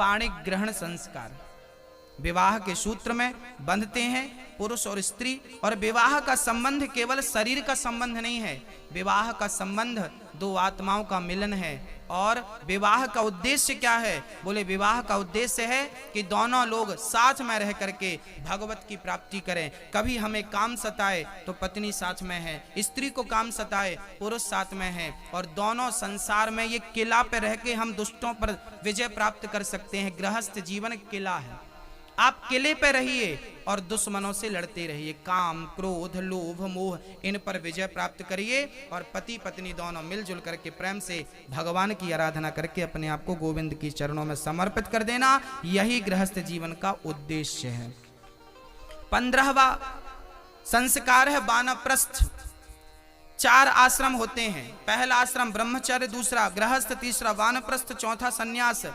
पाणिक ग्रहण संस्कार। विवाह के सूत्र में बंधते हैं पुरुष और स्त्री, और विवाह का संबंध केवल शरीर का संबंध नहीं है, विवाह का संबंध दो आत्माओं का मिलन है। और विवाह का उद्देश्य क्या है? बोले विवाह का उद्देश्य है कि दोनों लोग साथ में रह करके भगवत की प्राप्ति करें। कभी हमें काम सताए तो पत्नी साथ में है, स्त्री को काम सताए पुरुष साथ में है, और दोनों संसार में ये किला पे रह के हम दुष्टों पर विजय प्राप्त कर सकते हैं। गृहस्थ जीवन किला है, आप किले पे रहिए और दुश्मनों से लड़ते रहिए। काम, क्रोध, लोभ, मोह, इन पर विजय प्राप्त करिए और पति पत्नी दोनों मिलजुल करके प्रेम से भगवान की आराधना करके अपने आप को गोविंद की चरणों में समर्पित कर देना। यही गृहस्थ जीवन का उद्देश्य है। 15वां संस्कार है वानप्रस्थ। 4 आश्रम होते हैं। पहला आश्रम ब्रह्मचर्य, दूसरा गृहस्थ, तीसरा वानप्रस्थ, चौथा सन्यास।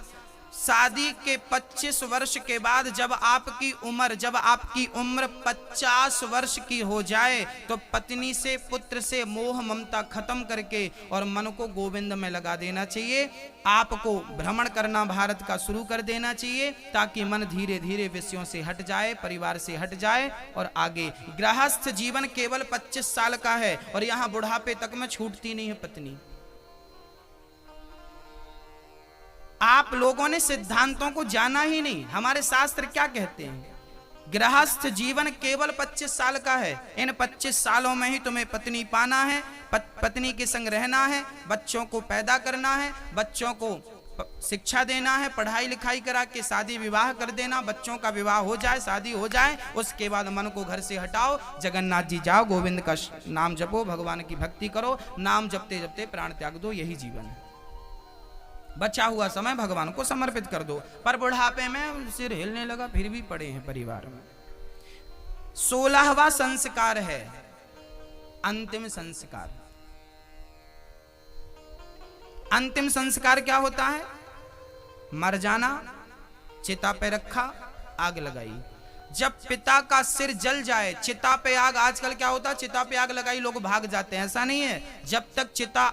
शादी के 25 वर्ष के बाद जब आपकी उम्र 50 वर्ष की हो जाए तो पत्नी से, पुत्र से मोह ममता खत्म करके और मन को गोविंद में लगा देना चाहिए। आपको भ्रमण करना भारत का शुरू कर देना चाहिए ताकि मन धीरे धीरे विषयों से हट जाए, परिवार से हट जाए और आगे। गृहस्थ जीवन केवल 25 साल का है और यहाँ बुढ़ापे तक में छूटती नहीं है पत्नी। आप लोगों ने सिद्धांतों को जाना ही नहीं। हमारे शास्त्र क्या कहते हैं? गृहस्थ जीवन केवल 25 साल का है। इन 25 सालों में ही तुम्हें पत्नी पाना है, पत्नी के संग रहना है, बच्चों को पैदा करना है, बच्चों को शिक्षा देना है, पढ़ाई लिखाई करा के शादी विवाह कर देना। बच्चों का विवाह हो जाए, शादी हो जाए, उसके बाद मन को घर से हटाओ, जगन्नाथ जी जाओ, गोविंद का नाम जपो, भगवान की भक्ति करो, नाम जपते जपते प्राण त्याग दो। यही जीवन है। बचा हुआ समय भगवान को समर्पित कर दो। पर बुढ़ापे में सिर हिलने लगा फिर भी पड़े हैं परिवार में। 16वां संस्कार है अंतिम संस्कार। अंतिम संस्कार क्या होता है? मर जाना, चिता पे रखा, आग लगाई। जब पिता का सिर जल जाए, चिता पे आग, आजकल क्या होता है, चिता पे आग लगाई लोग भाग जाते हैं, ऐसा नहीं है। जब तक चिता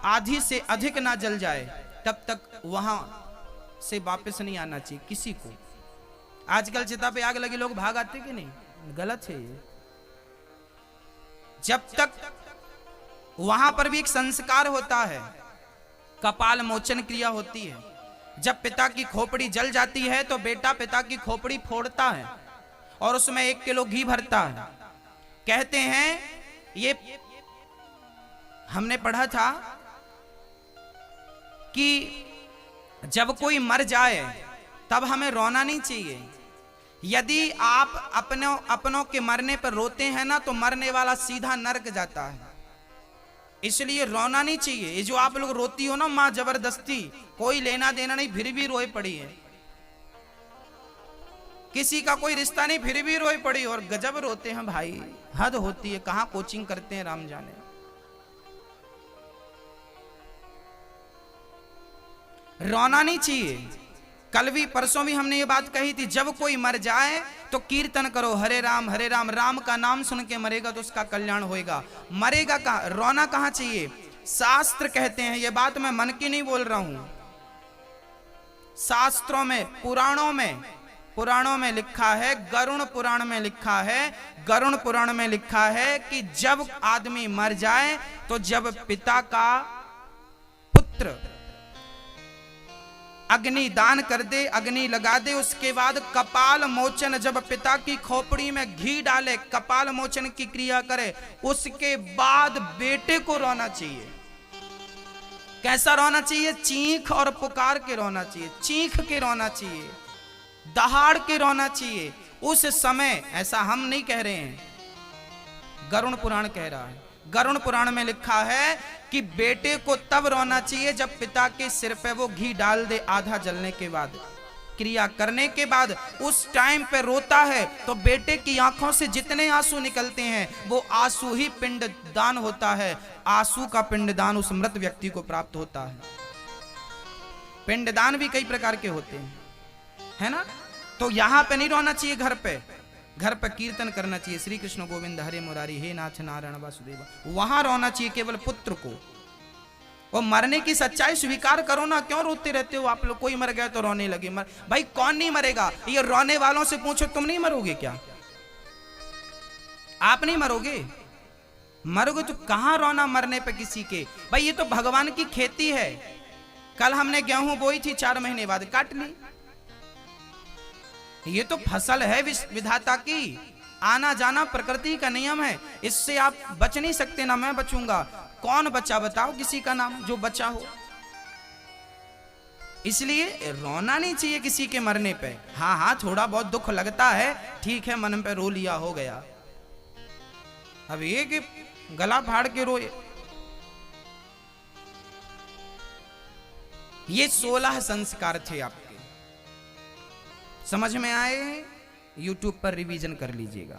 आधी से अधिक ना जल जाए तब तक वहां से वापस नहीं आना चाहिए किसी को। आजकल चिता पे आग लगी लोग भाग आते कि नहीं? गलत है ये। जब तक वहां पर भी एक संस्कार होता है, कपाल मोचन क्रिया होती है। जब पिता की खोपड़ी जल जाती है तो बेटा पिता की खोपड़ी फोड़ता है और उसमें 1 किलो घी भरता है। कहते हैं, ये हमने पढ़ा था कि जब कोई मर जाए तब हमें रोना नहीं चाहिए। यदि आप अपनों के मरने पर रोते हैं ना तो मरने वाला सीधा नरक जाता है। इसलिए रोना नहीं चाहिए। ये जो आप लोग रोती हो ना मां जबरदस्ती, कोई लेना देना नहीं, फिर भी रोए पड़ी है। किसी का कोई रिश्ता नहीं फिर भी रोए पड़ी और गजब रोते हैं भाई, हद होती है। कहां कोचिंग करते हैं राम जाने। रोना नहीं चाहिए। कल भी परसों भी हमने ये बात कही थी, जब कोई मर जाए तो कीर्तन करो, हरे राम हरे राम, राम का नाम सुन के मरेगा तो उसका कल्याण होएगा। मरेगा कहां, रोना कहां चाहिए? शास्त्र कहते हैं, ये बात मैं मन की नहीं बोल रहा हूं, शास्त्रों में, पुराणों में लिखा है, गरुण पुराण में लिखा है, गरुण पुराण में लिखा है कि जब आदमी मर जाए तो जब पिता का पुत्र अग्नि दान कर दे, अग्नि लगा दे, उसके बाद कपाल मोचन, जब पिता की खोपड़ी में घी डाले, कपाल मोचन की क्रिया करे, उसके बाद बेटे को रोना चाहिए। कैसा रोना चाहिए? चीख और पुकार के रोना चाहिए, चीख के रोना चाहिए, दहाड़ के रोना चाहिए। उस समय, ऐसा हम नहीं कह रहे हैं, गरुण पुराण कह रहा है। गरुण पुराण में लिखा है कि बेटे को तब रोना चाहिए जब पिता के सिर पे वो घी डाल दे, आधा जलने के बाद, क्रिया करने के बाद उस टाइम पे रोता है तो बेटे की आंखों से जितने आंसू निकलते हैं वो आंसू ही पिंड दान होता है। आंसू का पिंडदान उस मृत व्यक्ति को प्राप्त होता है। पिंडदान भी कई प्रकार के होते हैं, है ना? तो यहां पे नहीं रोना चाहिए, घर पर कीर्तन करना चाहिए, श्री कृष्ण गोविंद हरे मुरारी, हे नाथ नारायण वासुदेव। वहां रोना चाहिए केवल पुत्र को। वो मरने की सच्चाई स्वीकार करो ना, क्यों रोते रहते हो आप लोग? कोई मर गया तो रोने लगे। भाई कौन नहीं मरेगा? ये रोने वालों से पूछो, तुम नहीं मरोगे क्या? आप नहीं मरोगे? मरोगे तो कहां रोना मरने पे किसी के? भाई ये तो भगवान की खेती है। कल हमने गेहूं बोई थी, 4 महीने बाद काट ली। ये तो फसल है विधाता की, आना जाना प्रकृति का नियम है, इससे आप बच नहीं सकते। ना मैं बचूंगा, कौन बचा बताओ किसी का नाम जो बचा हो? इसलिए रोना नहीं चाहिए किसी के मरने पे। हाँ हाँ थोड़ा बहुत दुख लगता है, ठीक है, मन पे रो लिया, हो गया। अब ये कि गला फाड़ के रोए। ये 16 संस्कार थे आपके, समझ में आए? YouTube पर रिवीजन कर लीजिएगा।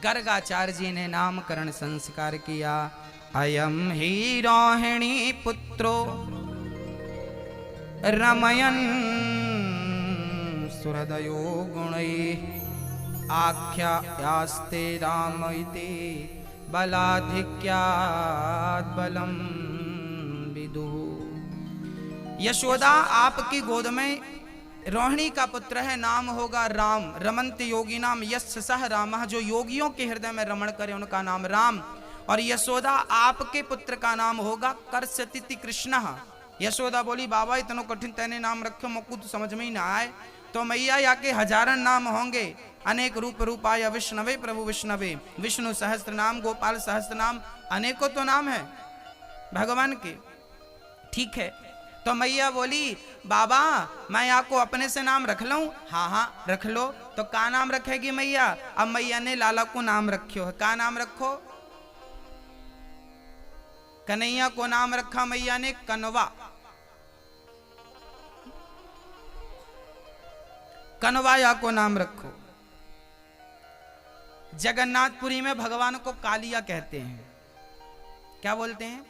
गर्गाचार्य जी ने नामकरण संस्कार किया। अयम ही रोहिणी पुत्रो रमयन सुहृदयो गुणैः आख्यायास्ते राम इति बलाधिक्यात् बलम विदुः। यशोदा आपकी गोद में रोहिणी का पुत्र है, नाम होगा राम। रमन्त योगी नाम यस्य सह रामः, जो योगियों के हृदय में रमण करे उनका नाम राम। और यशोदा आपके पुत्र का नाम होगा कर्षति कृष्ण। यशोदा बोली बाबा इतना कठिन तैने नाम रखे, मुझको तो समझ में ही ना आए। तो मैया या के हजारन नाम होंगे, अनेक रूप रूपाय विष्णवे प्रभु विष्णवे, विष्णु सहस्त्र नाम, गोपाल सहस्त्र नाम, अनेकों तो नाम है भगवान के। ठीक है, तो मैया बोली बाबा मैं आपको अपने से नाम रख लूं? हाँ हाँ रख लो। तो का नाम रखेगी मैया? अब मैया ने लाला को नाम रखो है। का नाम रखो? कन्हैया को नाम रखा मैया ने कनवा। कनवाया को नाम रखो। जगन्नाथपुरी में भगवान को कालिया कहते हैं। क्या बोलते हैं?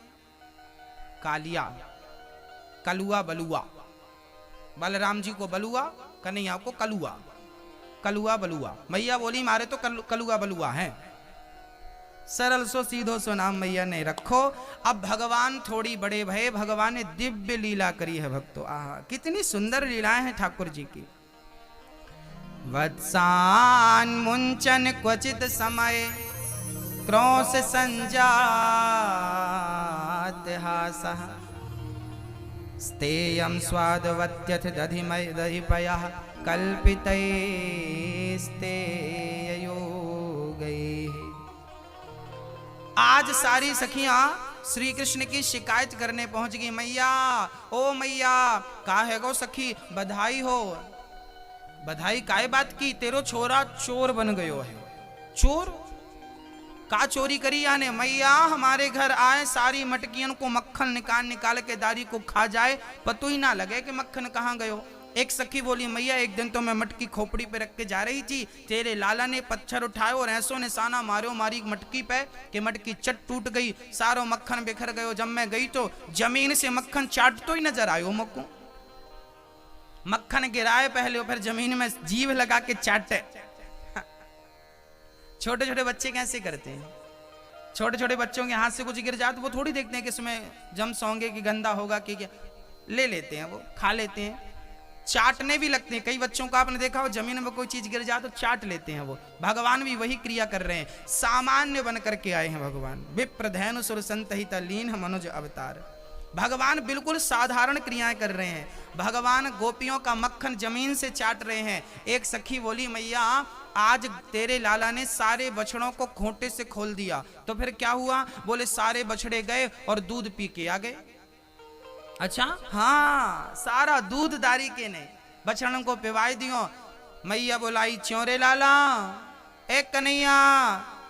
कालिया, कलुआ, बलुआ। बलराम जी को बलुआ, कन्हैया को कलुआ। कलुआ बलुआ। मैया बोली मारे तो कलुआ बलुआ है। सरल सो सीधो सो नाम मैया ने रखो। अब भगवान थोड़ी बड़े भये, भगवान ने दिव्य लीला करी है भक्तों। आहा कितनी सुंदर लीलाएं हैं ठाकुर जी की। वत्सान मुंचन क्वचित समय क्रोश संजात हासः स्तेयं स्वादवत्यथ दधिमय दधिपयः कल्पितैस्तेययोगैः। आज सारी सखियां श्री कृष्ण की शिकायत करने पहुंच गई। मैया ओ मैया काहे गो सखी बधाई हो। बधाई काय बात की? तेरो छोरा चोर बन गयो है। चोर का चोरी करी याने? मैया हमारे घर आए, सारी मटकियन को मक्खन निकाल निकाल के दारी को खा जाए, पतो ही ना लगे कि मक्खन कहाँ गयो। एक सखी बोली मैया एक दिन तो मैं मटकी खोपड़ी पे रख के जा रही थी, तेरे लाला ने पत्थर उठाए और ऐसो निशाना मारो मारी मटकी पे कि मटकी चट टूट गई, सारो मक्खन बिखर गयो। जब मैं गई तो जमीन से मक्खन चाटतो ही नजर आयो मुझको। मक्खन गिराए पहले और फिर जमीन में जीभ लगा के चाटे। छोटे छोटे बच्चे कैसे करते हैं? छोटे छोटे बच्चों के हाथ से कुछ गिर जाए तो वो थोड़ी देखते हैं कि इसमें जम्स होंगे कि गंदा होगा कि क्या, ले लेते हैं, वो खा लेते हैं, चाटने भी लगते हैं। कई बच्चों को आपने देखा हो जमीन में कोई चीज गिर जाए तो चाट लेते हैं वो। भगवान भी वही क्रिया कर रहे हैं, सामान्य बन करके आए हैं भगवान। विप्र धैनु सुर संतहिता लीन मनुज अवतार। भगवान बिल्कुल साधारण क्रियाएं कर रहे हैं। भगवान गोपियों का मक्खन जमीन से चाट रहे हैं। एक सखी बोली मैया आज तेरे लाला ने सारे बछड़ों को खूंटे से खोल दिया। तो फिर क्या हुआ? बोले सारे बछड़े गए और दूध पी के आ गए। अच्छा हाँ, सारा दूध दारी के ने बछड़ों को पिवाई दियो। मैया बोलाई च्योरे लाला, एक कन्हैया।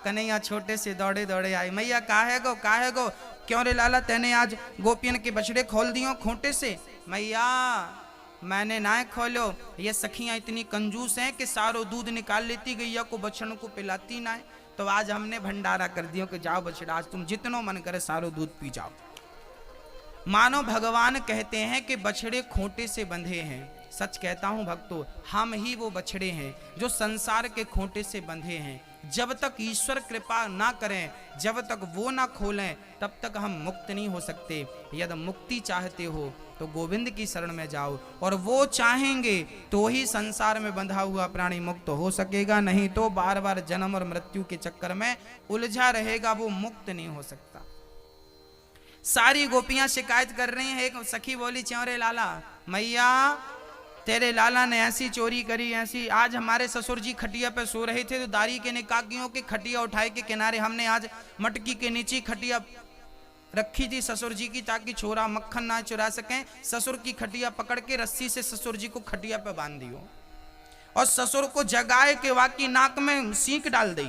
कन्हैया छोटे से दौड़े दौड़े आई। मैया काहे गो काहे गो? क्यों रे लाला तेने आज गोपियन के बछड़े खोल दियो खूंटे से? मैया मैंने ना खोलो, ये सखियां इतनी कंजूस हैं कि सारो दूध निकाल लेती, गैया को बछड़ों को पिलाती ना है। तो आज हमने भंडारा कर दियो कि जाओ बछड़ा आज तुम जितनो मन करे सारो दूध पी जाओ। मानो भगवान कहते हैं कि बछड़े खूंटे से बंधे हैं। सच कहता हूं भक्तों, हम ही वो बछड़े हैं जो संसार के खूंटे से बंधे हैं। जब तक ईश्वर कृपा ना करें, जब तक वो ना खोलें, तब तक हम मुक्त नहीं हो सकते। यदि मुक्ति चाहते हो तो गोविंद की शरण में जाओ, और वो चाहेंगे तो ही संसार में बंधा हुआ प्राणी मुक्त हो सकेगा, नहीं तो बार बार जन्म और मृत्यु के चक्कर में उलझा रहेगा, वो मुक्त नहीं हो सकता। सारी गोपियां शिकायत कर रही हैं। एक सखी बोली, च्योरे लाला, मैया तेरे लाला ने ऐसी चोरी करी, ऐसी। आज हमारे ससुर जी खटिया पे सो रहे थे तो दारी के निकाकियों के खटिया उठाए के किनारे हमने आज मटकी के नीचे खटिया रखी थी ससुर जी की, ताकि छोरा मक्खन ना चुरा सकें। ससुर की खटिया पकड़ के रस्सी से ससुर जी को खटिया पे बांध दियो, और ससुर को जगाए के वाकी नाक में सींक डाल दी,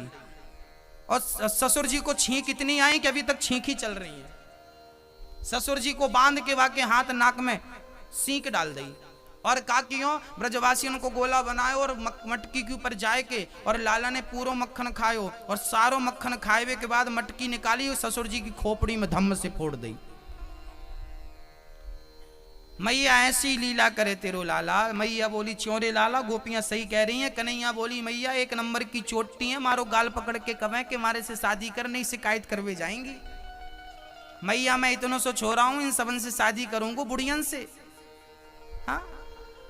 और ससुर जी को छींक इतनी आई कि अभी तक छींक ही चल रही है। ससुर जी को बांध के वाके हाथ नाक में सींक डाल दी, और काकियों ब्रजवासियों को गोला बनाए और मटकी के ऊपर जाए के, और लाला ने पूरा मक्खन खायो, और सारो मक्खन खाए के बाद मटकी निकाली और ससुर जी की खोपड़ी में धम्म से फोड़ दी। मैया ऐसी लीला करे तेरो लाला। मैया बोली, च्योरे लाला, गोपियां सही कह रही हैं। कन्हैया बोली, मैया एक नंबर की चोटी है, मारो गाल पकड़ के कवें कि मारे से शादी कर, नहीं शिकायत करवे जाएंगी। मैया मैं इतनों से छोरा हूं, इन सबन से शादी करूंगा बुढ़ियन से। हाँ,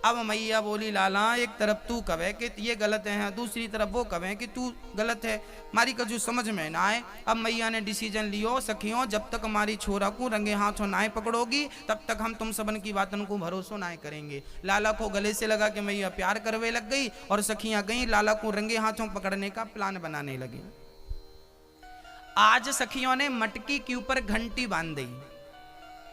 अब मैया बोली, लाला एक तरफ तू कहे कि ये गलत है, दूसरी तरफ वो कहे कि तू गलत है, मारी का जो समझ में ना आए। अब मैया ने डिसीजन लियो, सखियों जब तक हमारी छोरा को रंगे हाथों ना पकड़ोगी तब तक हम तुम सबन की बातों को भरोसा ना करेंगे। लाला को गले से लगा कि मैया प्यार करवे लग गई, और सखियां गई लाला को रंगे हाथों पकड़ने का प्लान बनाने लगी। आज सखियों ने मटकी के ऊपर घंटी बांध दी,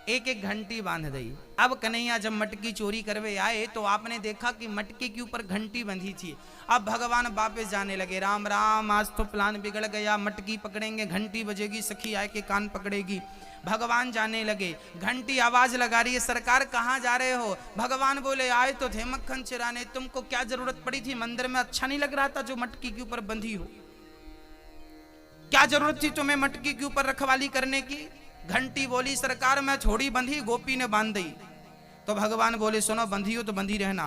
एक एक घंटी बांध दी। अब कन्हैया जब मटकी चोरी करवे आए तो आपने देखा कि मटकी के ऊपर घंटी बंधी थी। अब भगवान वापस जाने लगे, राम राम आज तो प्लान बिगड़ गया, मटकी पकड़ेंगे, घंटी बजेगी, सखी आए के कान पकड़ेगी। भगवान जाने लगे, घंटी आवाज लगा रही है, सरकार कहाँ जा रहे हो? भगवान बोले, आए तो थे मक्खन चुराने, तुमको क्या जरूरत पड़ी थी? मंदिर में अच्छा नहीं लग रहा था जो मटकी के ऊपर बंधी हो? क्या जरूरत थी तुम्हें मटकी के ऊपर रखवाली करने की? घंटी बोली, सरकार मैं थोड़ी बंधी, गोपी ने बांध दी। तो भगवान बोले, सुनो बंधी हो तो बंधी रहना,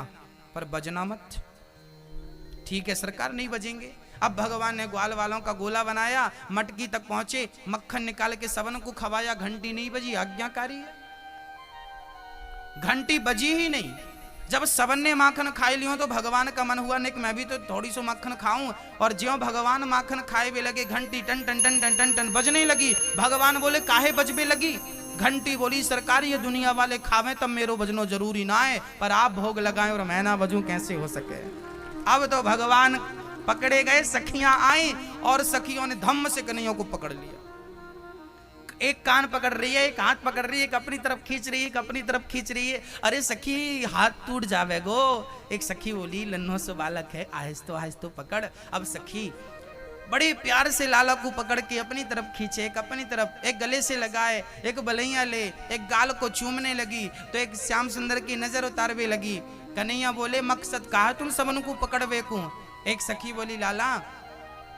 पर बजना मत। ठीक है सरकार, नहीं बजेंगे। अब भगवान ने ग्वाल वालों का गोला बनाया, मटकी तक पहुंचे, मक्खन निकाल के सबन को खवाया, घंटी नहीं बजी, आज्ञाकारी है। घंटी बजी ही नहीं। जब सबन ने माखन खाए लियो तो भगवान का मन हुआ नहीं कि मैं भी तो थोड़ी सो मक्खन खाऊं, और ज्यों भगवान माखन खाए भी लगे, घंटी टन टन टन टन टन टन बजने लगी। भगवान बोले, काहे बजबे लगी? घंटी बोली, सरकार ये दुनिया वाले खावे तब मेरो बजनो जरूरी ना है, पर आप भोग लगाएं और मैं ना बजूं, कैसे हो सके? अब तो भगवान पकड़े गए, सखियां आई और सखियों ने धम्म से कन्हैया को पकड़ लिया। एक कान पकड़ रही है, एक हाथ पकड़ रही है, एक अपनी तरफ खींच रही है, एक अपनी तरफ खींच रही है। अरे सखी हाथ टूट जावे गो। एक सखी बोली, लन्नो सो बालक है, आहिस्तो पकड़। अब सखी बड़े प्यार से लाला को पकड़ के अपनी तरफ खींचे, एक अपनी तरफ, एक गले से लगाए, एक बलैया ले, एक गाल को चूमने लगी, तो एक श्याम सुंदर की नजर उतारवे लगी। कन्हैया बोले, मकसद कहा तुम सबन को पकड़वे को? एक सखी बोली, लाला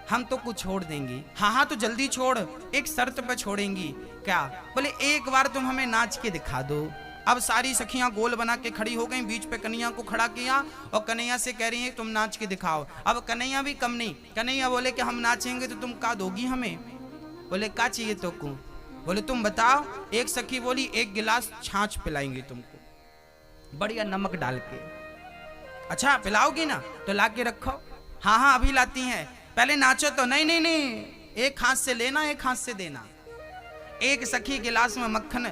हम तो कुछ छोड़ देंगी। हाँ तो जल्दी छोड़, एक शर्त पे छोड़ेंगी। क्या? बोले, एक बार तुम हमें नाच के दिखा दो। अब सारी सखियां गोल बना के खड़ी हो गईं, बीच पे कन्हैया को खड़ा किया और कन्हैया से कह रही हैं तुम नाच के दिखाओ। अब कन्हैया भी कम नहीं, कन्हैया बोले कि हम नाचेंगे तो तुम का दोगी हमें? बोले, का चाहिए तो को? बोले, तुम बताओ। एक सखी बोली, एक गिलास छाछ पिलाएंगे तुमको, बढ़िया नमक डाल के। अच्छा पिलाओगी ना? तो ला के रखो। हाँ अभी लाती हैं, पहले नाचो तो। नहीं, एक हाथ से लेना, एक हाथ से देना। एक सखी गिलास में मक्खन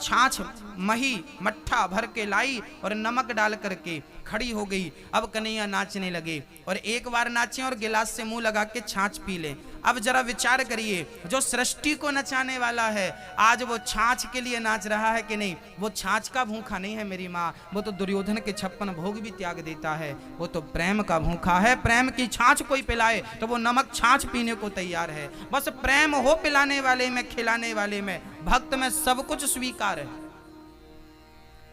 छाछ मही मट्ठा भर के लाई और नमक डाल करके खड़ी हो गई। अब कन्हैया नाचने लगे, और एक बार नाचे और गिलास से मुंह लगा के छाछ पी ले। अब जरा विचार करिए, जो सृष्टि को नचाने वाला है आज वो छाछ के लिए नाच रहा है कि नहीं? वो छाछ का भूखा नहीं है मेरी माँ, वो तो दुर्योधन के 56 भोग भी त्याग देता है। वो तो प्रेम का भूखा है। प्रेम की छाछ कोई पिलाए तो वो नमक छाछ पीने को तैयार है। बस प्रेम हो पिलाने वाले में, खिलाने वाले में, भक्त में सब कुछ स्वीकार है।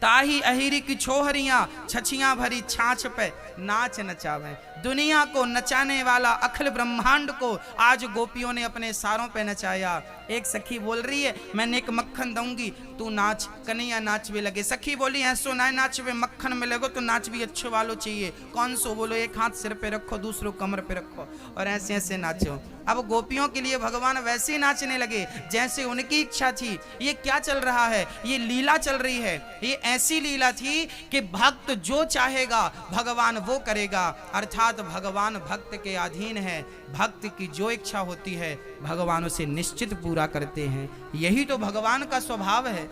ताही अहिरी की छोहरियां छछियां भरी छाछ पे नाच नचावे। दुनिया को नचाने वाला अखिल ब्रह्मांड को आज गोपियों ने अपने सारों पे नचाया। एक सखी बोल रही है मैं नेक मक्खन दूंगी तू नाच, कन्हैया नाचवे लगे। सखी बोली ऐसो ना नाचवे, मक्खन मिलेगो तो नाच भी अच्छे वालों चाहिए। कौन सो? बोलो एक हाथ सिर पे रखो, दूसरो कमर पे रखो और ऐसे ऐसे नाचो। अब गोपियों के लिए भगवान वैसे ही नाचने लगे जैसे उनकी इच्छा थी। ये क्या चल रहा है? ये लीला चल रही है। ये ऐसी लीला थी कि भक्त जो चाहेगा भगवान वो करेगा, अर्थात भगवान भक्त के अधीन है। भक्त की जो इच्छा होती है भगवान उसे निश्चित पूरा करते हैं। यही तो भगवान का स्वभाव है,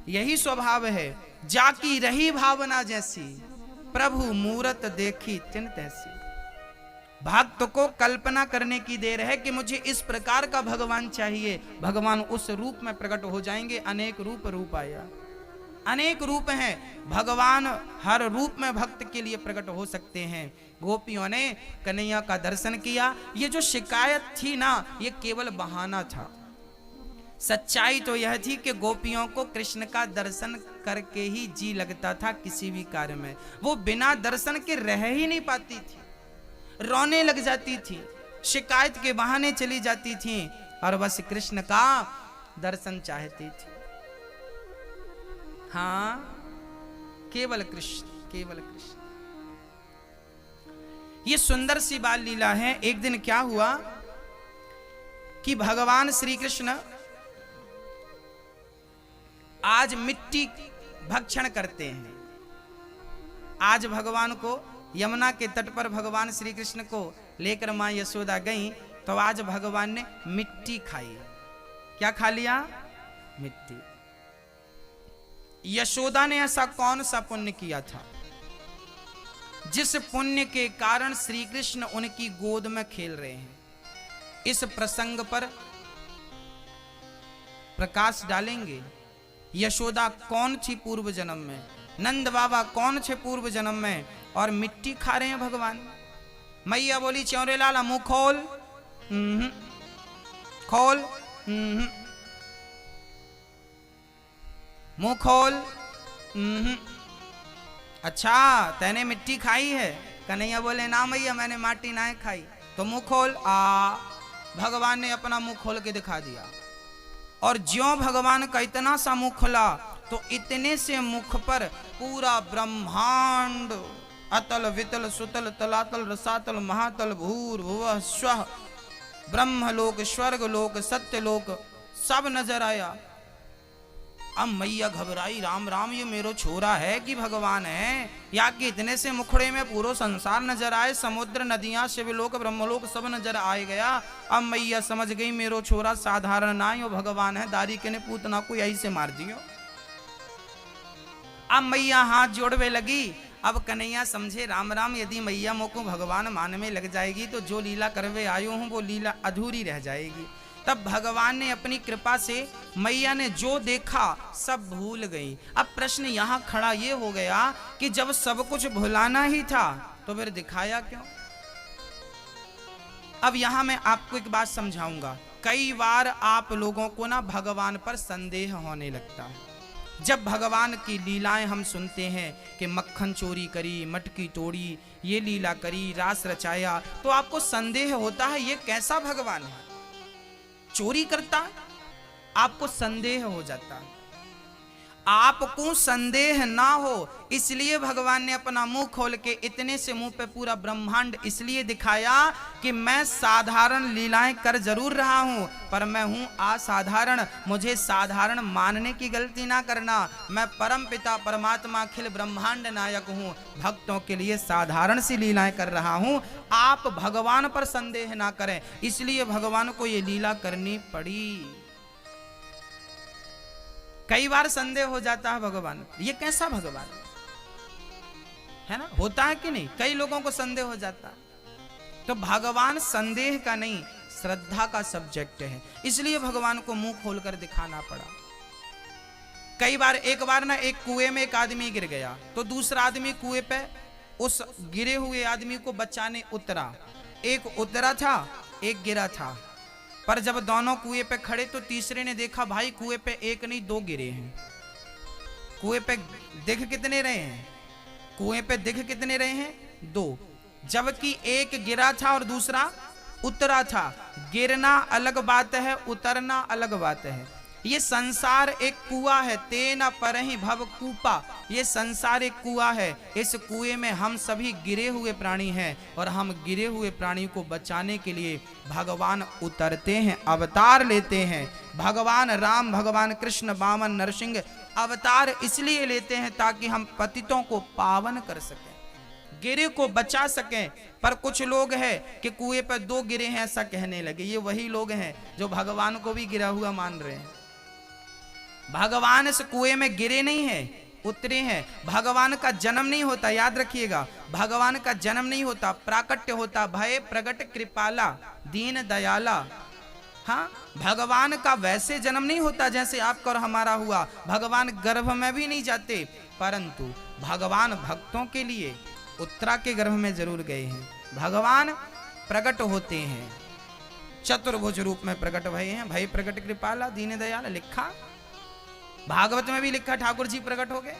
यही स्वभाव है। जाकी रही भावना जैसी, प्रभु मूरत देखी तिन तैसी। भक्त को कल्पना करने की देर है कि मुझे इस प्रकार का भगवान चाहिए। भगवान उस रूप में प्रकट हो जाएंगे। अनेक रूप आया, अनेक रूप हैं। भगवान हर रूप में भक्त के लिए प्रकट हो सकते हैं। गोपियों ने कन्हैया का दर्शन किया। ये जो शिकायत थी ना, ये केवल बहाना था। सच्चाई तो यह थी कि गोपियों को कृष्ण का दर्शन करके ही जी लगता था किसी भी कार्य में। वो बिना दर्शन के रह ही नहीं पाती थी, रोने लग जाती थी, शिकायत के बहाने चली जाती थी और बस कृष्ण का दर्शन चाहती थी। हाँ, केवल कृष्ण, केवल कृष्ण। ये सुंदर सी बाल लीला है। एक दिन क्या हुआ कि भगवान श्री कृष्ण आज मिट्टी भक्षण करते हैं। आज भगवान को यमुना के तट पर भगवान श्री कृष्ण को लेकर मां यशोदा गई तो आज भगवान ने मिट्टी खाई। क्या खा लिया? मिट्टी। यशोदा ने ऐसा कौन सा पुण्य किया था जिस पुण्य के कारण श्री कृष्ण उनकी गोद में खेल रहे हैं? इस प्रसंग पर प्रकाश डालेंगे। यशोदा कौन थी पूर्व जन्म में, नंद बाबा कौन थे पूर्व जन्म में, और मिट्टी खा रहे हैं भगवान। मैया बोली चौरे लाला मुंह खोल, खोल, मुंह खोल। अच्छा, तैने मिट्टी खाई है? कन्हैया बोले ना मैया मैंने माटी ना खाई। तो मुंह खोल। भगवान ने अपना मुंह खोल के दिखा दिया और ज्यों भगवान का इतना सा मुंह खुला तो इतने से मुख पर पूरा ब्रह्मांड, अतल वितल सुतल तलातल रसातल महातल भूर भुवः स्वः, ब्रह्मलोक स्वर्गलोक सत्यलोक सब नजर आया। अब मैया घबराई, राम राम ये मेरो छोरा है कि भगवान है, या कि इतने से मुखड़े में पूरा संसार नजर आए, समुद्र नदियां शिवलोक ब्रह्मलोक सब नजर आए गया। अब मैया समझ गई मेरो छोरा साधारण ना यो भगवान है, दारी के ने पूतना को यही से मार दियो। अब मैया हाथ जोड़वे लगी। अब कन्हैया समझे राम राम यदि मैया मोको भगवान मान में लग जाएगी तो जो लीला करवे आयो हूं वो लीला अधूरी रह जाएगी। तब भगवान ने अपनी कृपा से मैया ने जो देखा सब भूल गई। अब प्रश्न यहाँ खड़ा ये हो गया कि जब सब कुछ भुलाना ही था तो फिर दिखाया क्यों? अब यहाँ मैं आपको एक बात समझाऊंगा। कई बार आप लोगों को ना भगवान पर संदेह होने लगता है। जब भगवान की लीलाएं हम सुनते हैं कि मक्खन चोरी करी, मटकी तोड़ी, ये लीला करी, रास रचाया, तो आपको संदेह होता है ये कैसा भगवान है, चोरी करता है? आपको संदेह हो जाता है। आपको संदेह ना हो इसलिए भगवान ने अपना मुंह खोल के इतने से मुंह पे पूरा ब्रह्मांड इसलिए दिखाया कि मैं साधारण लीलाएं कर जरूर रहा हूं पर मैं हूं असाधारण। मुझे साधारण मानने की गलती ना करना। मैं परम पिता परमात्मा अखिल ब्रह्मांड नायक हूं, भक्तों के लिए साधारण सी लीलाएं कर रहा हूं। आप भगवान पर संदेह ना करें, इसलिए भगवान को ये लीला करनी पड़ी। कई बार संदेह हो जाता है भगवान, ये कैसा भगवान है ना, होता है कि नहीं? कई लोगों को संदेह हो जाता है। तो भगवान संदेह का नहीं, श्रद्धा का सब्जेक्ट है, इसलिए भगवान को मुंह खोलकर दिखाना पड़ा। कई बार, एक बार ना एक कुएं में एक आदमी गिर गया तो दूसरा आदमी कुएं पे उस गिरे हुए आदमी को बचाने उतरा। एक उतरा था, एक गिरा था, पर जब दोनों कुएं पे खड़े तो तीसरे ने देखा भाई कुएं पे एक नहीं दो गिरे हैं। कुएं पे दिख कितने रहे हैं? कुएं पे दिख कितने रहे हैं? दो, जबकि एक गिरा था और दूसरा उतरा था। गिरना अलग बात है, उतरना अलग बात है। ये संसार एक कुआं है, तेना परहि भव कूपा। ये संसार एक कुआं है, इस कुएं में हम सभी गिरे हुए प्राणी हैं, और हम गिरे हुए प्राणी को बचाने के लिए भगवान उतरते हैं, अवतार लेते हैं। भगवान राम, भगवान कृष्ण, वामन, नरसिंह अवतार इसलिए लेते हैं ताकि हम पतितों को पावन कर सकें, गिरे को बचा सकें। पर कुछ लोग हैं कि कुएं पर 2 गिरे हैं ऐसा कहने लगे। ये वही लोग हैं जो भगवान को भी गिरा हुआ मान रहे हैं। भगवान इस कुएं में गिरे नहीं है, उतरे हैं। भगवान का जन्म नहीं होता, याद रखिएगा, भगवान का जन्म नहीं होता, प्राकट्य होता। भय प्रगट कृपाला दीन दयाला। हाँ, भगवान का वैसे जन्म नहीं होता जैसे आपका और हमारा हुआ। भगवान गर्भ में भी नहीं जाते, परंतु भगवान भक्तों के लिए उत्तरा के गर्भ में जरूर गए हैं। भगवान प्रकट होते हैं, चतुर्भुज रूप में प्रकट भय हैं। भय प्रकट कृपाला दीन दयाला लिखा, भागवत में भी लिखा ठाकुर जी प्रकट हो गए।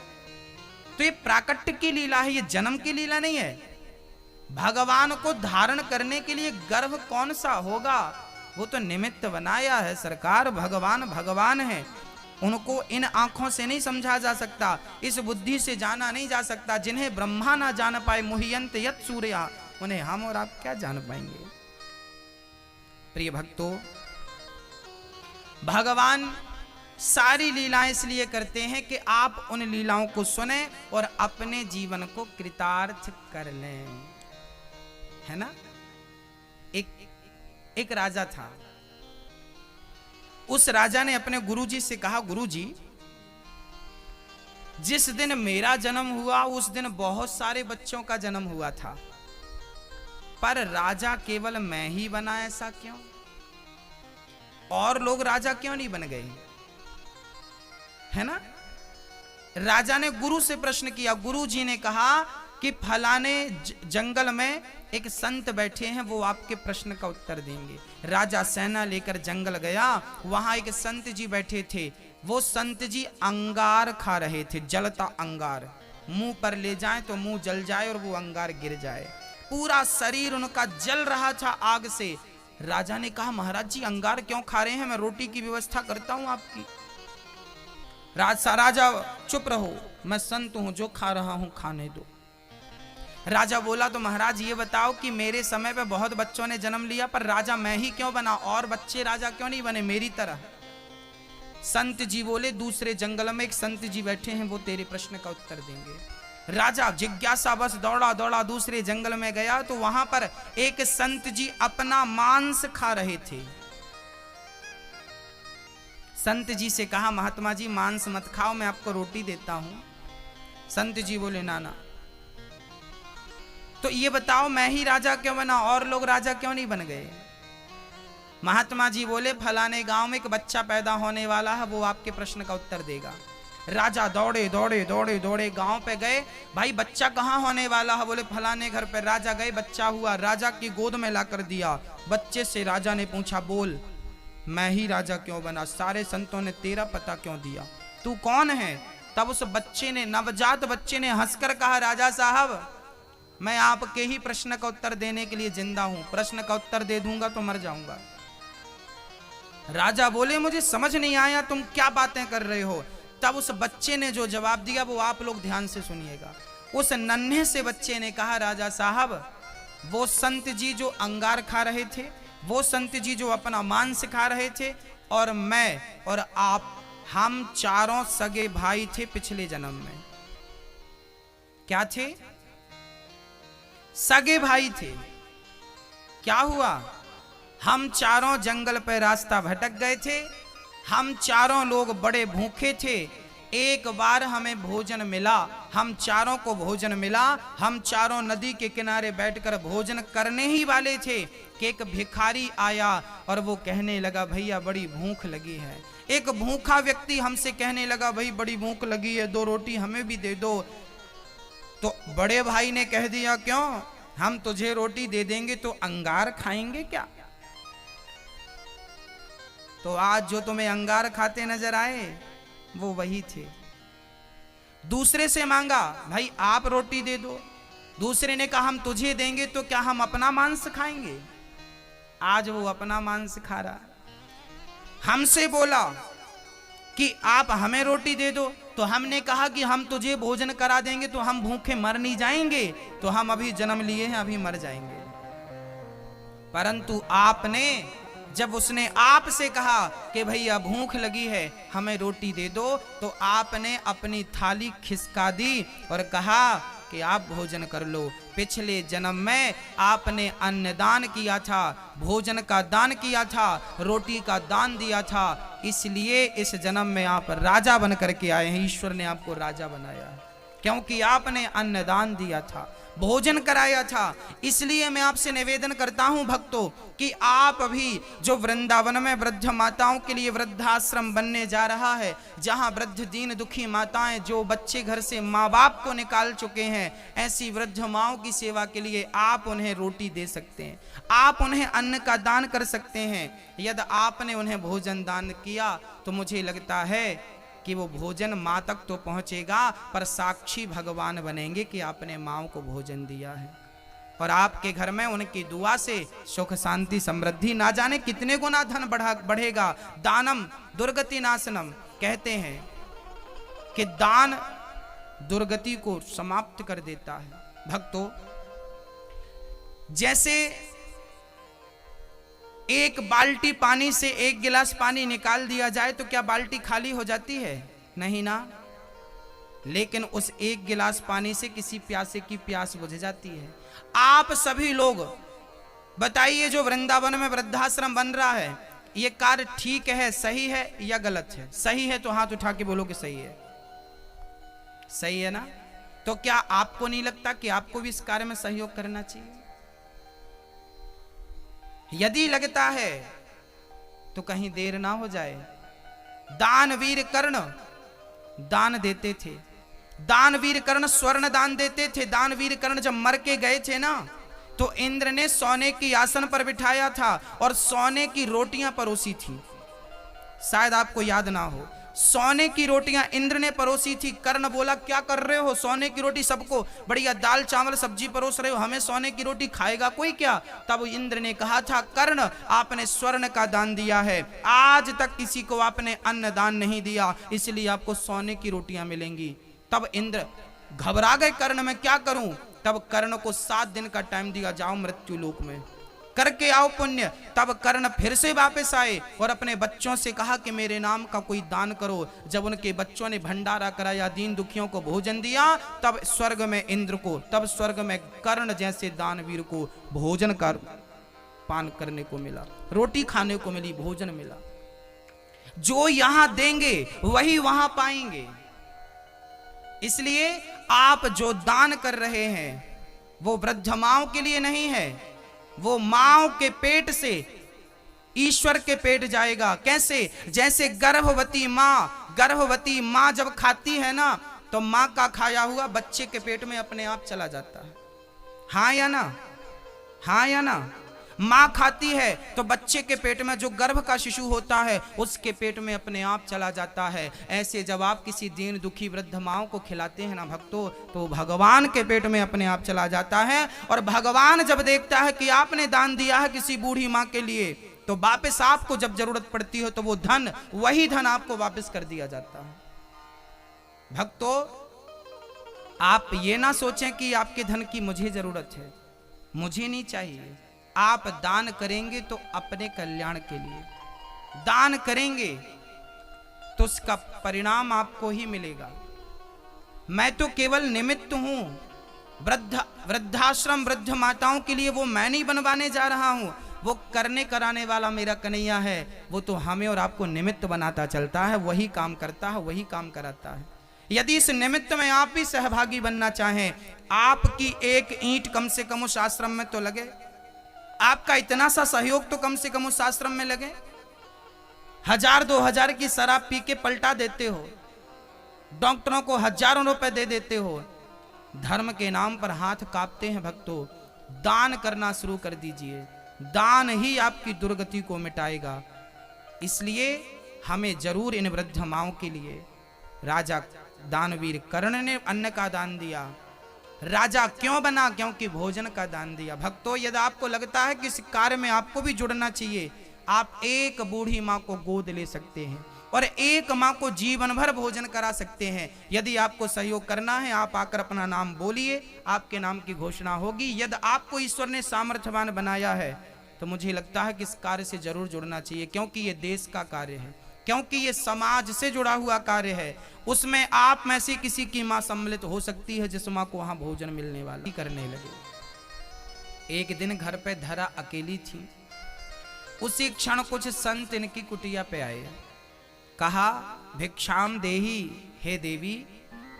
तो ये प्राकट्य की लीला है, ये जन्म की लीला नहीं है। भगवान को धारण करने के लिए गर्भ कौन सा होगा, वो तो निमित्त बनाया है सरकार। भगवान भगवान है, उनको इन आंखों से नहीं समझा जा सकता, इस बुद्धि से जाना नहीं जा सकता। जिन्हें ब्रह्मा ना जान पाए मुह्यंत यत् सूर्या, उन्हें हम और आप क्या जान पाएंगे। प्रिय भक्तों, भगवान सारी लीलाएं इसलिए करते हैं कि आप उन लीलाओं को सुने और अपने जीवन को कृतार्थ कर लें, है ना। एक राजा था। उस राजा ने अपने गुरुजी से कहा, गुरुजी, जिस दिन मेरा जन्म हुआ उस दिन बहुत सारे बच्चों का जन्म हुआ था, पर राजा केवल मैं ही बना, ऐसा क्यों? और लोग राजा क्यों नहीं बन गए, है ना। राजा ने गुरु से प्रश्न किया। गुरु जी ने कहा कि फलाने जंगल में एक संत बैठे हैं, वो आपके प्रश्न का उत्तर देंगे। राजा सेना लेकर जंगल गया, वहां एक संत जी बैठे थे। वो संत जी अंगार खा रहे थे, जलता अंगार। मुंह पर ले जाए तो मुंह जल जाए और वो अंगार गिर जाए। पूरा शरीर उनका जल रहा था आग से। राजा ने कहा, महाराज जी अंगार क्यों खा रहे हैं, मैं रोटी की व्यवस्था करता हूं आपकी। राजा चुप रहो, मैं संत हूं, जो खा रहा हूं खाने दो। राजा बोला, तो महाराज ये बताओ कि मेरे समय पे बहुत बच्चों ने जन्म लिया, पर राजा मैं ही क्यों बना, और बच्चे राजा क्यों नहीं बने मेरी तरह। संत जी बोले, दूसरे जंगल में एक संत जी बैठे हैं, वो तेरे प्रश्न का उत्तर देंगे। राजा जिज्ञासा बस दौड़ा दौड़ा दूसरे जंगल में गया, तो वहां पर एक संत जी अपना मांस खा रहे थे। संत जी से कहा, महात्मा जी मांस मत खाओ, मैं आपको रोटी देता हूं। संत जी बोले, ना ना। तो ये बताओ मैं ही राजा क्यों बना, और लोग राजा क्यों नहीं बन गए। महात्मा जी बोले, फलाने गांव में एक बच्चा पैदा होने वाला है, वो आपके प्रश्न का उत्तर देगा। राजा दौड़े दौड़े दौड़े दौड़े गांव पे गए। भाई बच्चा कहाँ होने वाला है, बोले फलाने घर पे। राजा गए, बच्चा हुआ, राजा की गोद में लाकर दिया। बच्चे से राजा ने पूछा, बोल मैं ही राजा क्यों बना, सारे संतों ने तेरा पता क्यों दिया, तू कौन है। तब उस बच्चे ने, नवजात बच्चे ने हंसकर कहा, राजा साहब मैं आपके ही प्रश्न का उत्तर देने के लिए जिंदा हूं, प्रश्न का उत्तर दे दूंगा तो मर जाऊंगा। राजा बोले, मुझे समझ नहीं आया तुम क्या बातें कर रहे हो। तब उस बच्चे ने जो जवाब दिया वो आप लोग ध्यान से सुनिएगा। उस नन्हे से बच्चे ने कहा, राजा साहब वो संत जी जो अंगार खा रहे थे, वो संत जी जो अपना मांस खा रहे थे, और मैं और आप, हम चारों सगे भाई थे पिछले जन्म में। क्या थे, सगे भाई थे। क्या हुआ, हम चारों जंगल पर रास्ता भटक गए थे, हम चारों लोग बड़े भूखे थे। एक बार हमें भोजन मिला, हम चारों को भोजन मिला। हम चारों नदी के किनारे बैठकर भोजन करने ही वाले थे कि एक भिखारी आया और वो कहने लगा, भैया बड़ी भूख लगी है। एक भूखा व्यक्ति हमसे कहने लगा, भाई बड़ी भूख लगी है, 2 रोटी हमें भी दे दो। तो बड़े भाई ने कह दिया, क्यों, हम तुझे रोटी दे देंगे तो अंगार खाएंगे क्या। तो आज जो तुम्हें अंगार खाते नजर आए वो वही थे। दूसरे से मांगा, भाई आप रोटी दे दो। दूसरे ने कहा, हम तुझे देंगे तो क्या हम अपना मांस खाएंगे। आज वो अपना मांस खा रहा। हमसे बोला कि आप हमें रोटी दे दो, तो हमने कहा कि हम तुझे भोजन करा देंगे तो हम भूखे मर नहीं जाएंगे, तो हम अभी जन्म लिए हैं, अभी मर जाएंगे। परंतु आपने, जब उसने आपसे कहा कि भैया भूख लगी है हमें रोटी दे दो, तो आपने अपनी थाली खिसका दी और कहा कि आप भोजन कर लो। पिछले जन्म में आपने अन्नदान किया था, भोजन का दान किया था, रोटी का दान दिया था, इसलिए इस जन्म में आप राजा बन करके आए हैं। ईश्वर ने आपको राजा बनाया क्योंकि आपने अन्नदान दिया था, भोजन कराया था। इसलिए मैं आपसे निवेदन करता हूं भक्तों कि आप अभी जो वृंदावन में वृद्ध माताओं के लिए वृद्धाश्रम बनने जा रहा है, जहां वृद्ध दीन दुखी माताएं, जो बच्चे घर से माँ बाप को निकाल चुके हैं, ऐसी वृद्ध माओं की सेवा के लिए आप उन्हें रोटी दे सकते हैं, आप उन्हें अन्न का दान कर सकते हैं। यदि आपने उन्हें भोजन दान किया तो मुझे लगता है कि वो भोजन माँ तक तो पहुंचेगा, पर साक्षी भगवान बनेंगे कि आपने माँ को भोजन दिया है। और आपके घर में उनकी दुआ से सुख शांति समृद्धि ना जाने कितने गुना धन बढ़ेगा। दानम दुर्गति नाशनम, कहते हैं कि दान दुर्गति को समाप्त कर देता है। भक्तों, जैसे एक बाल्टी पानी से एक गिलास पानी निकाल दिया जाए तो क्या बाल्टी खाली हो जाती है? नहीं ना। लेकिन उस एक गिलास पानी से किसी प्यासे की प्यास बुझ जाती है। आप सभी लोग बताइए, जो वृंदावन में वृद्धाश्रम बन रहा है, ये कार्य ठीक है, सही है या गलत है? सही है तो हाथ उठा के बोलो कि सही है। सही है ना? तो क्या आपको नहीं लगता कि आपको भी इस कार्य में सहयोग करना चाहिए? यदि लगता है तो कहीं देर ना हो जाए। दानवीर कर्ण दान देते थे, दानवीर कर्ण स्वर्ण दान देते थे। दानवीर कर्ण जब मर के गए थे ना, तो इंद्र ने सोने की आसन पर बिठाया था और सोने की रोटियां परोसी थी। शायद आपको याद ना हो, सोने की रोटियां इंद्र ने परोसी थी। कर्ण बोला, क्या कर रहे हो? सोने की रोटी, सबको बढ़िया दाल चावल सब्जी परोस रहे हो, हमें सोने की रोटी खाएगा कोई क्या? तब इंद्र ने कहा था, कर्ण आपने स्वर्ण का दान दिया है, आज तक किसी को आपने अन्न दान नहीं दिया, इसलिए आपको सोने की रोटियां मिलेंगी। तब इंद्र घबरा गए, कर्ण मैं क्या करूं? तब कर्ण को 7 दिन का टाइम दिया, जाओ मृत्यु लोक में करके आओ पुण्य। तब कर्ण फिर से वापस आए और अपने बच्चों से कहा कि मेरे नाम का कोई दान करो। जब उनके बच्चों ने भंडारा कराया, दीन दुखियों को भोजन दिया, तब स्वर्ग में इंद्र को, तब स्वर्ग में कर्ण जैसे दानवीर को भोजन का पान करने को मिला, रोटी खाने को मिली, भोजन मिला। जो यहां देंगे वही वहां पाएंगे। इसलिए आप जो दान कर रहे हैं वो वृद्ध माओं के लिए नहीं है, वो माओ के पेट से ईश्वर के पेट जाएगा। कैसे? जैसे गर्भवती माँ जब खाती है ना, तो माँ का खाया हुआ बच्चे के पेट में अपने आप चला जाता है। हाँ या ना? हाँ या ना? माँ खाती है तो बच्चे के पेट में जो गर्भ का शिशु होता है उसके पेट में अपने आप चला जाता है। ऐसे जब आप किसी दीन दुखी वृद्ध माओं को खिलाते हैं ना भक्तों, तो भगवान के पेट में अपने आप चला जाता है। और भगवान जब देखता है कि आपने दान दिया है किसी बूढ़ी माँ के लिए, तो वापस आपको जब जरूरत पड़ती हो तो वो धन, वही धन आपको वापस कर दिया जाता है। भक्तों, आप ये ना सोचें कि आपके धन की मुझे जरूरत है, मुझे नहीं चाहिए। आप दान करेंगे तो अपने कल्याण के लिए दान करेंगे तो उसका परिणाम आपको ही मिलेगा। मैं तो केवल निमित्त हूं। वृद्धाश्रम वृद्ध माताओं के लिए वो मैं नहीं बनवाने जा रहा हूं, वो करने कराने वाला मेरा कन्हैया है। वो तो हमें और आपको निमित्त बनाता चलता है, वही काम करता है, वही काम कराता है। यदि इस निमित्त में आप भी सहभागी बनना चाहें, आपकी एक ईंट कम से कम उस आश्रम में तो लगे, आपका इतना सा सहयोग तो कम से कम उस आश्रम में लगे। 1000-2000 की शराब पी के पलटा देते हो, डॉक्टरों को हजारों रुपए दे देते हो, धर्म के नाम पर हाथ कांपते हैं। भक्तों, दान करना शुरू कर दीजिए, दान ही आपकी दुर्गति को मिटाएगा। इसलिए हमें जरूर इन वृद्ध माओं के लिए, राजा दानवीर कर्ण ने अन्न का दान दिया, राजा क्यों बना? क्योंकि भोजन का दान दिया। भक्तों, यदि आपको लगता है कि इस कार्य में आपको भी जुड़ना चाहिए, आप एक बूढ़ी माँ को गोद ले सकते हैं और एक माँ को जीवन भर भोजन करा सकते हैं। यदि आपको सहयोग करना है, आप आकर अपना नाम बोलिए, आपके नाम की घोषणा होगी। यदि आपको ईश्वर ने सामर्थ्यवान बनाया है तो मुझे लगता है कि इस कार्य से जरूर जुड़ना चाहिए, क्योंकि ये देश का कार्य है, क्योंकि ये समाज से जुड़ा हुआ कार्य है। उसमें आप में से किसी की माँ सम्मिलित हो सकती है जिस माँ को वहां भोजन मिलने वाला। करने लगे। एक दिन घर पे धरा अकेली थी। उसी क्षण कुछ संत इनकी कुटिया पे आए। कहा, भिक्षाम देही, हे देवी,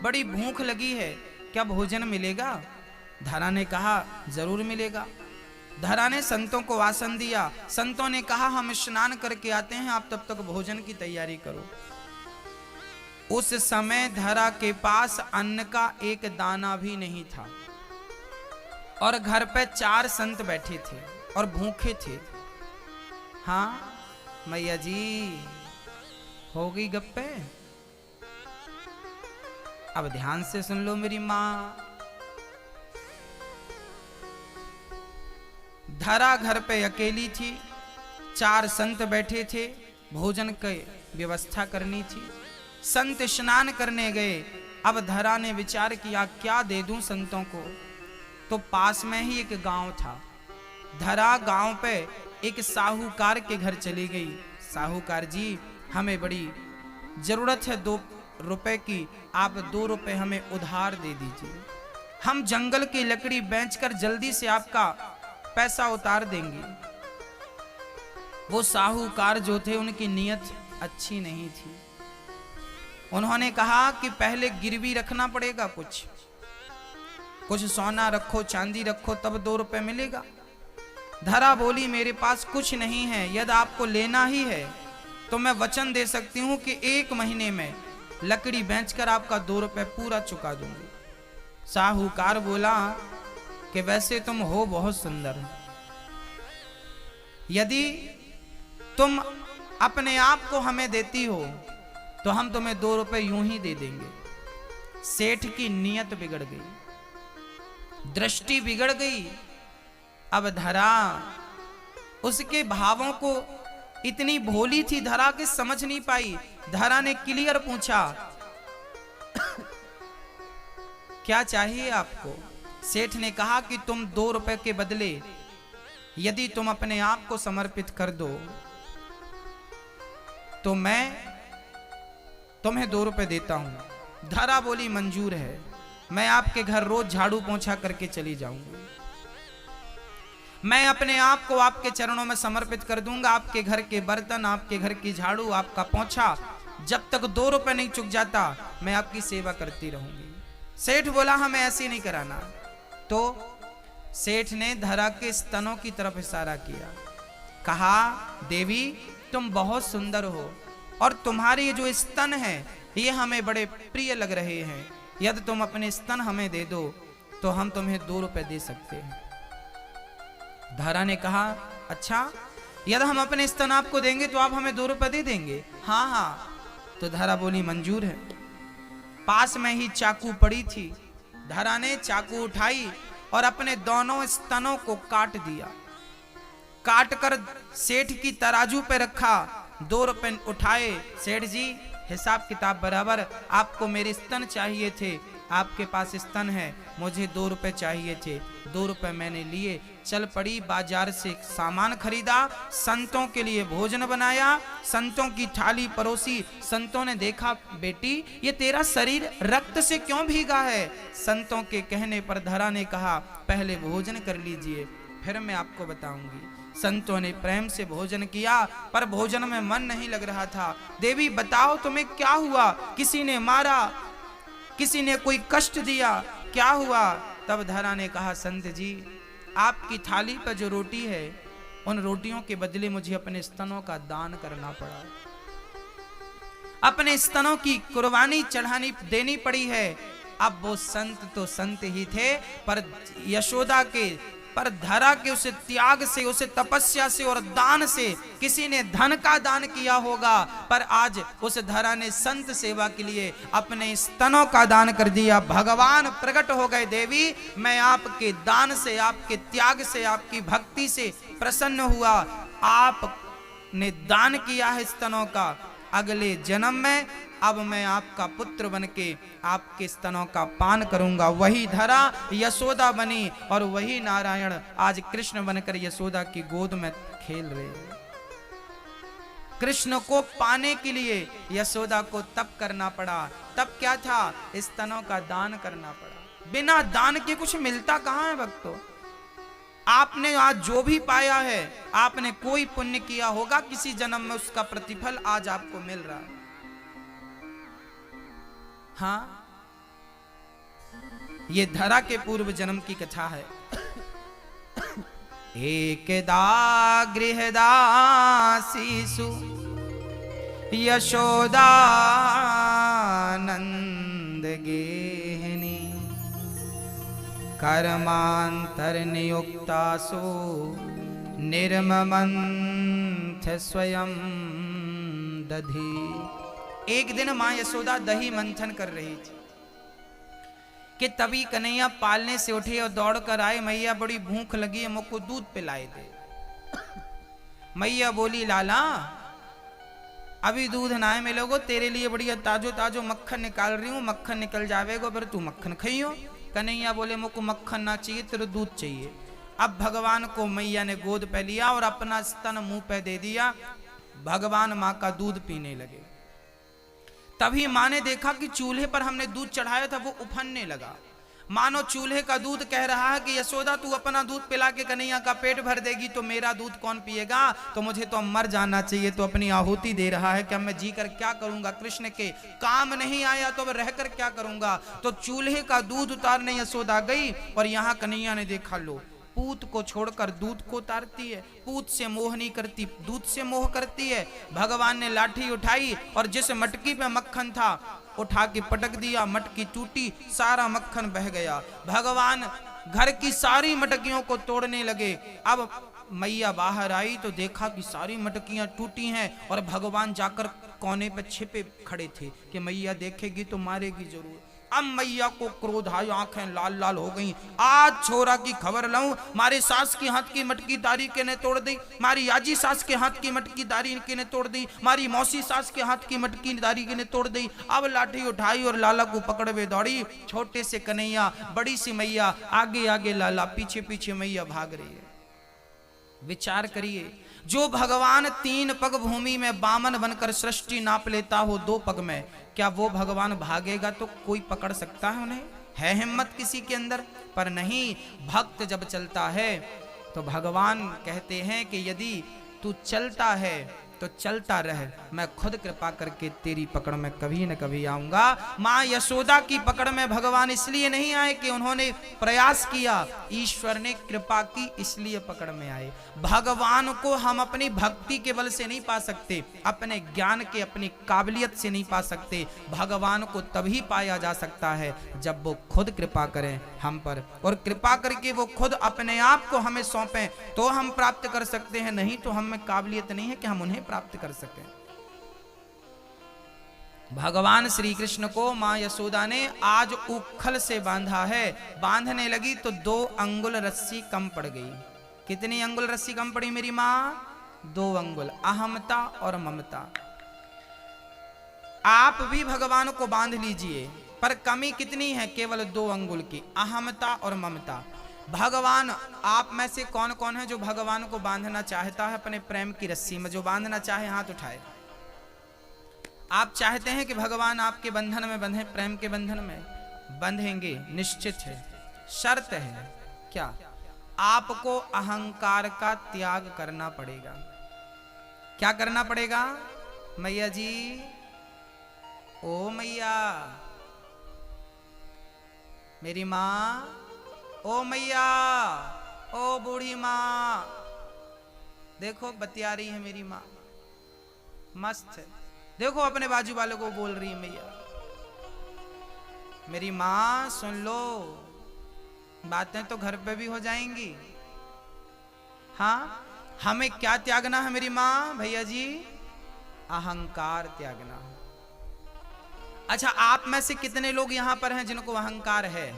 बड़ी भूख लगी है, क्या भोजन मिलेगा? धरा ने कहा, जरूर मिलेगा। धरा ने संतों को आसन दिया। संतों ने कहा, हम स्नान करके आते हैं, आप तब तक भोजन की तैयारी करो। उस समय धरा के पास अन्न का एक दाना भी नहीं था और घर पे 4 संत बैठे थे और भूखे थे। हाँ मैया जी, हो गई गप्पे? अब ध्यान से सुन लो मेरी माँ। धरा घर पे अकेली थी, 4 संत बैठे थे, भोजन की व्यवस्था करनी थी। संत स्नान करने गए। अब धरा ने विचार किया, क्या दे दूं संतों को? तो पास में ही एक गांव था। धरा गांव पे एक साहूकार के घर चली गई। साहूकार जी, हमें बड़ी जरूरत है 2 रुपए की, आप 2 रुपए हमें उधार दे दीजिए, हम जंगल की लकड़ी बेचकर जल्दी से आपका पैसा उतार देंगे। वो साहूकार जो थे, उनकी नीयत अच्छी नहीं थी। उन्होंने कहा कि पहले गिरवी रखना पड़ेगा, कुछ सोना रखो, चांदी रखो, तब 2 रुपए मिलेगा। धरा बोली, मेरे पास कुछ नहीं है, यदि आपको लेना ही है तो मैं वचन दे सकती हूं कि 1 महीने में लकड़ी बेचकर आपका 2 रुपए पूरा चुका दूंगी। साहूकार बोला कि वैसे तुम हो बहुत सुंदर, यदि तुम अपने आप को हमें देती हो तो हम तुम्हें 2 रुपए यूं ही दे देंगे। सेठ की नीयत बिगड़ गई, दृष्टि बिगड़ गई। अब धरा उसके भावों को, इतनी भोली थी धरा के समझ नहीं पाई। धरा ने क्लियर पूछा, क्या चाहिए आपको? सेठ ने कहा कि तुम 2 रुपए के बदले यदि तुम अपने आप को समर्पित कर दो तो मैं तुम्हें 2 रुपए देता हूं। धरा बोली, मंजूर है, मैं आपके घर रोज झाड़ू पोंछा करके चली जाऊंगी, मैं अपने आप को आपके चरणों में समर्पित कर दूंगा। आपके घर के बर्तन, आपके घर की झाड़ू, आपका पोंछा, जब तक 2 रुपए नहीं चुक जाता मैं आपकी सेवा करती रहूंगी। सेठ बोला, हमें ऐसे नहीं कराना। तो सेठ ने धरा के स्तनों की तरफ इशारा किया। कहा, देवी तुम बहुत सुंदर हो और तुम्हारे ये जो स्तन हैं ये हमें बड़े प्रिय लग रहे हैं, यदि तुम अपने स्तन हमें दे दो तो हम तुम्हें 2 रुपए दे सकते हैं। धरा ने कहा, अच्छा, यदि हम अपने स्तन आपको देंगे तो आप हमें 2 रुपए दे देंगे? हाँ हाँ। तो धरा बोली, मंजूर है। पास में ही चाकू पड़ी थी। धरा ने चाकू उठाई और अपने दोनों स्तनों को काट दिया। काट कर सेठ की तराजू पे रखा, 2 रुपए उठाए। सेठ जी, हिसाब किताब बराबर, आपको मेरे स्तन चाहिए थे, आपके पास स्तन है, मुझे 2 रुपए चाहिए थे, 2 रुपए मैंने लिए। चल पड़ी, बाजार से सामान खरीदा, संतों के लिए भोजन बनाया, संतों की थाली परोसी। संतों ने देखा, बेटी ये तेरा शरीर रक्त से क्यों भीगा है? संतों के कहने पर धरा ने कहा, पहले भोजन कर लीजिए, फिर मैं आपको बताऊंगी। संतों ने प्रेम से भोजन किया, पर भोजन में मन नहीं लग रहा था। देवी बताओ तुम्हें क्या हुआ? किसी ने मारा, किसी ने कोई कष्ट दिया, क्या हुआ? तब धरा ने कहा, संत जी आपकी थाली पर जो रोटी है उन रोटियों के बदले मुझे अपने स्तनों का दान करना पड़ा, अपने स्तनों की कुर्बानी चढ़ानी देनी पड़ी है। अब वो संत तो संत ही थे, पर यशोदा के पर धरा के उसे त्याग से, उसे तपस्या से और दान से, किसी ने धन का दान किया होगा, पर आज उस धरा ने संत सेवा के लिए अपने स्तनों का दान कर दिया। भगवान प्रकट हो गए, देवी मैं आपके दान से, आपके त्याग से, आपकी भक्ति से प्रसन्न हुआ। आपने दान किया है स्तनों का, अगले जन्म में अब मैं आपका पुत्र बनके आपके स्तनों का पान करूंगा। वही धरा यशोदा बनी और वही नारायण आज कृष्ण बनकर यशोदा की गोद में खेल रहे हैं। कृष्ण को पाने के लिए यशोदा को तप करना पड़ा। तप क्या था? स्तनों का दान करना पड़ा। बिना दान के कुछ मिलता कहां है भक्तों? आपने आज जो भी पाया है, आपने कोई पुण्य किया होगा, किसी जन्म में उसका प्रतिफल आज आपको मिल रहा है। हाँ, ये धरा के पूर्व जन्म की कथा है। एकदा गृहदासीसु यशोदानंद गेहिनी कर्मांतर नियुक्तासु निर्ममंथ स्वयं दधी। एक दिन मां यशोदा दही मंथन कर रही थी कि तभी कन्हैया पालने से उठे और दौड़ कर आए, मैया बड़ी भूख लगी है, मुझको दूध पिलाए दे। मैया बोली, लाला अभी दूध ना है मिलोगो, तेरे लिए बढ़िया ताजो ताजो मक्खन निकाल रही हूं, मक्खन निकल जावेगो फिर तू मक्खन खाइयो। कन्हैया बोले, मुझको मक्खन ना चाहिए, तेरे दूध चाहिए। अब भगवान को मैया ने गोद पे लिया और अपना स्तन मुंह पे दे दिया। भगवान मां का दूध पीने लगे। तभी मां ने देखा कि चूल्हे पर हमने दूध चढ़ाया था वो उफनने लगा, मानो चूल्हे का दूध कह रहा है कि यशोदा तू अपना दूध पिला के कन्हैया का पेट भर देगी तो मेरा दूध कौन पिएगा, तो मुझे तो मर जाना चाहिए। तो अपनी आहुति दे रहा है कि अब मैं जी कर क्या करूंगा, कृष्ण के काम नहीं आया तो अब रहकर क्या करूंगा। तो चूल्हे का दूध उतारने यशोदा गई और यहाँ कन्हैया ने देखा, लो पूत को छोड़कर दूध को उतारती है, पूत से मोह नहीं करती, दूध से मोह करती है। भगवान ने लाठी उठाई और जिस मटकी पे मक्खन था उठा के पटक दिया, मटकी टूटी, सारा मक्खन बह गया। भगवान घर की सारी मटकियों को तोड़ने लगे। अब मैया बाहर आई तो देखा कि सारी मटकियां टूटी हैं और भगवान जाकर कोने पे छिपे खड़े थे कि मैया देखेगी तो मारेगी जरूर। अब मैया को क्रोध आया, आंखें लाल लाल हो गईं। आज छोरा की खबर लाऊं, मारे सास के हाथ की मटकी दारी के ने तोड़ दी, मारी आजी सास के हाथ की मटकी दारी के ने तोड़ दी, मारी मौसी सास के हाथ की मटकी दारी के ने तोड़ दी। अब लाठी उठाई और लाला को पकड़वे दौड़ी। छोटे से कन्हैया, बड़ी सी मैया, आगे आगे लाला, पीछे पीछे मैया भाग रही है। विचार करिए, जो भगवान 3 पग भूमि में बामन बनकर सृष्टि नाप लेता हो 2 पग में, क्या वो भगवान भागेगा तो कोई पकड़ सकता है उन्हें? है हिम्मत किसी के अंदर? पर नहीं, भक्त जब चलता है तो भगवान कहते हैं कि यदि तू चलता है तो चलता रह, मैं खुद कृपा करके तेरी पकड़ में कभी न कभी आऊंगा। मां यशोदा की पकड़ में भगवान इसलिए नहीं आए कि उन्होंने प्रयास किया, ईश्वर ने कृपा की इसलिए पकड़ में आए। भगवान को हम अपनी भक्ति के बल से नहीं पा सकते, अपने ज्ञान के, अपनी काबिलियत से नहीं पा सकते। भगवान को तभी पाया जा सकता है जब वो खुद कृपा करें हम पर, और कृपा करके वो खुद अपने आप को हमें सौंपें तो हम प्राप्त कर सकते हैं, नहीं तो हम में काबिलियत नहीं है कि हम उन्हें प्राप्त कर सकें। भगवान श्री कृष्ण को मां यशोदा ने आज उखल से बांधा है। बांधने लगी तो 2 अंगुल रस्सी कम पड़ गई। कितनी अंगुल रस्सी कम पड़ी मेरी मां? 2 अंगुल। अहमता और ममता। आप भी भगवान को बांध लीजिए, पर कमी कितनी है? केवल 2 अंगुल की, अहमता और ममता। भगवान आप में से कौन कौन है जो भगवान को बांधना चाहता है अपने प्रेम की रस्सी में? जो बांधना चाहे हाथ उठाए। आप चाहते हैं कि भगवान आपके बंधन में बंधे, प्रेम के बंधन में बंधेंगे? निश्चित है, शर्त है क्या? आपको अहंकार का त्याग करना पड़ेगा। क्या करना पड़ेगा? मैया जी, ओ मैया, मेरी मां, ओ मैया, ओ बूढ़ी मां, देखो बतिया रही है मेरी मां, मस्त है। देखो अपने बाजू वालों को बोल रही है, मैया मेरी मां सुन लो, बातें तो घर पे भी हो जाएंगी, हाँ, हमें क्या त्यागना है मेरी माँ भैया जी? अहंकार त्यागना। अच्छा, आप में से कितने लोग यहां पर हैं जिनको अहंकार है?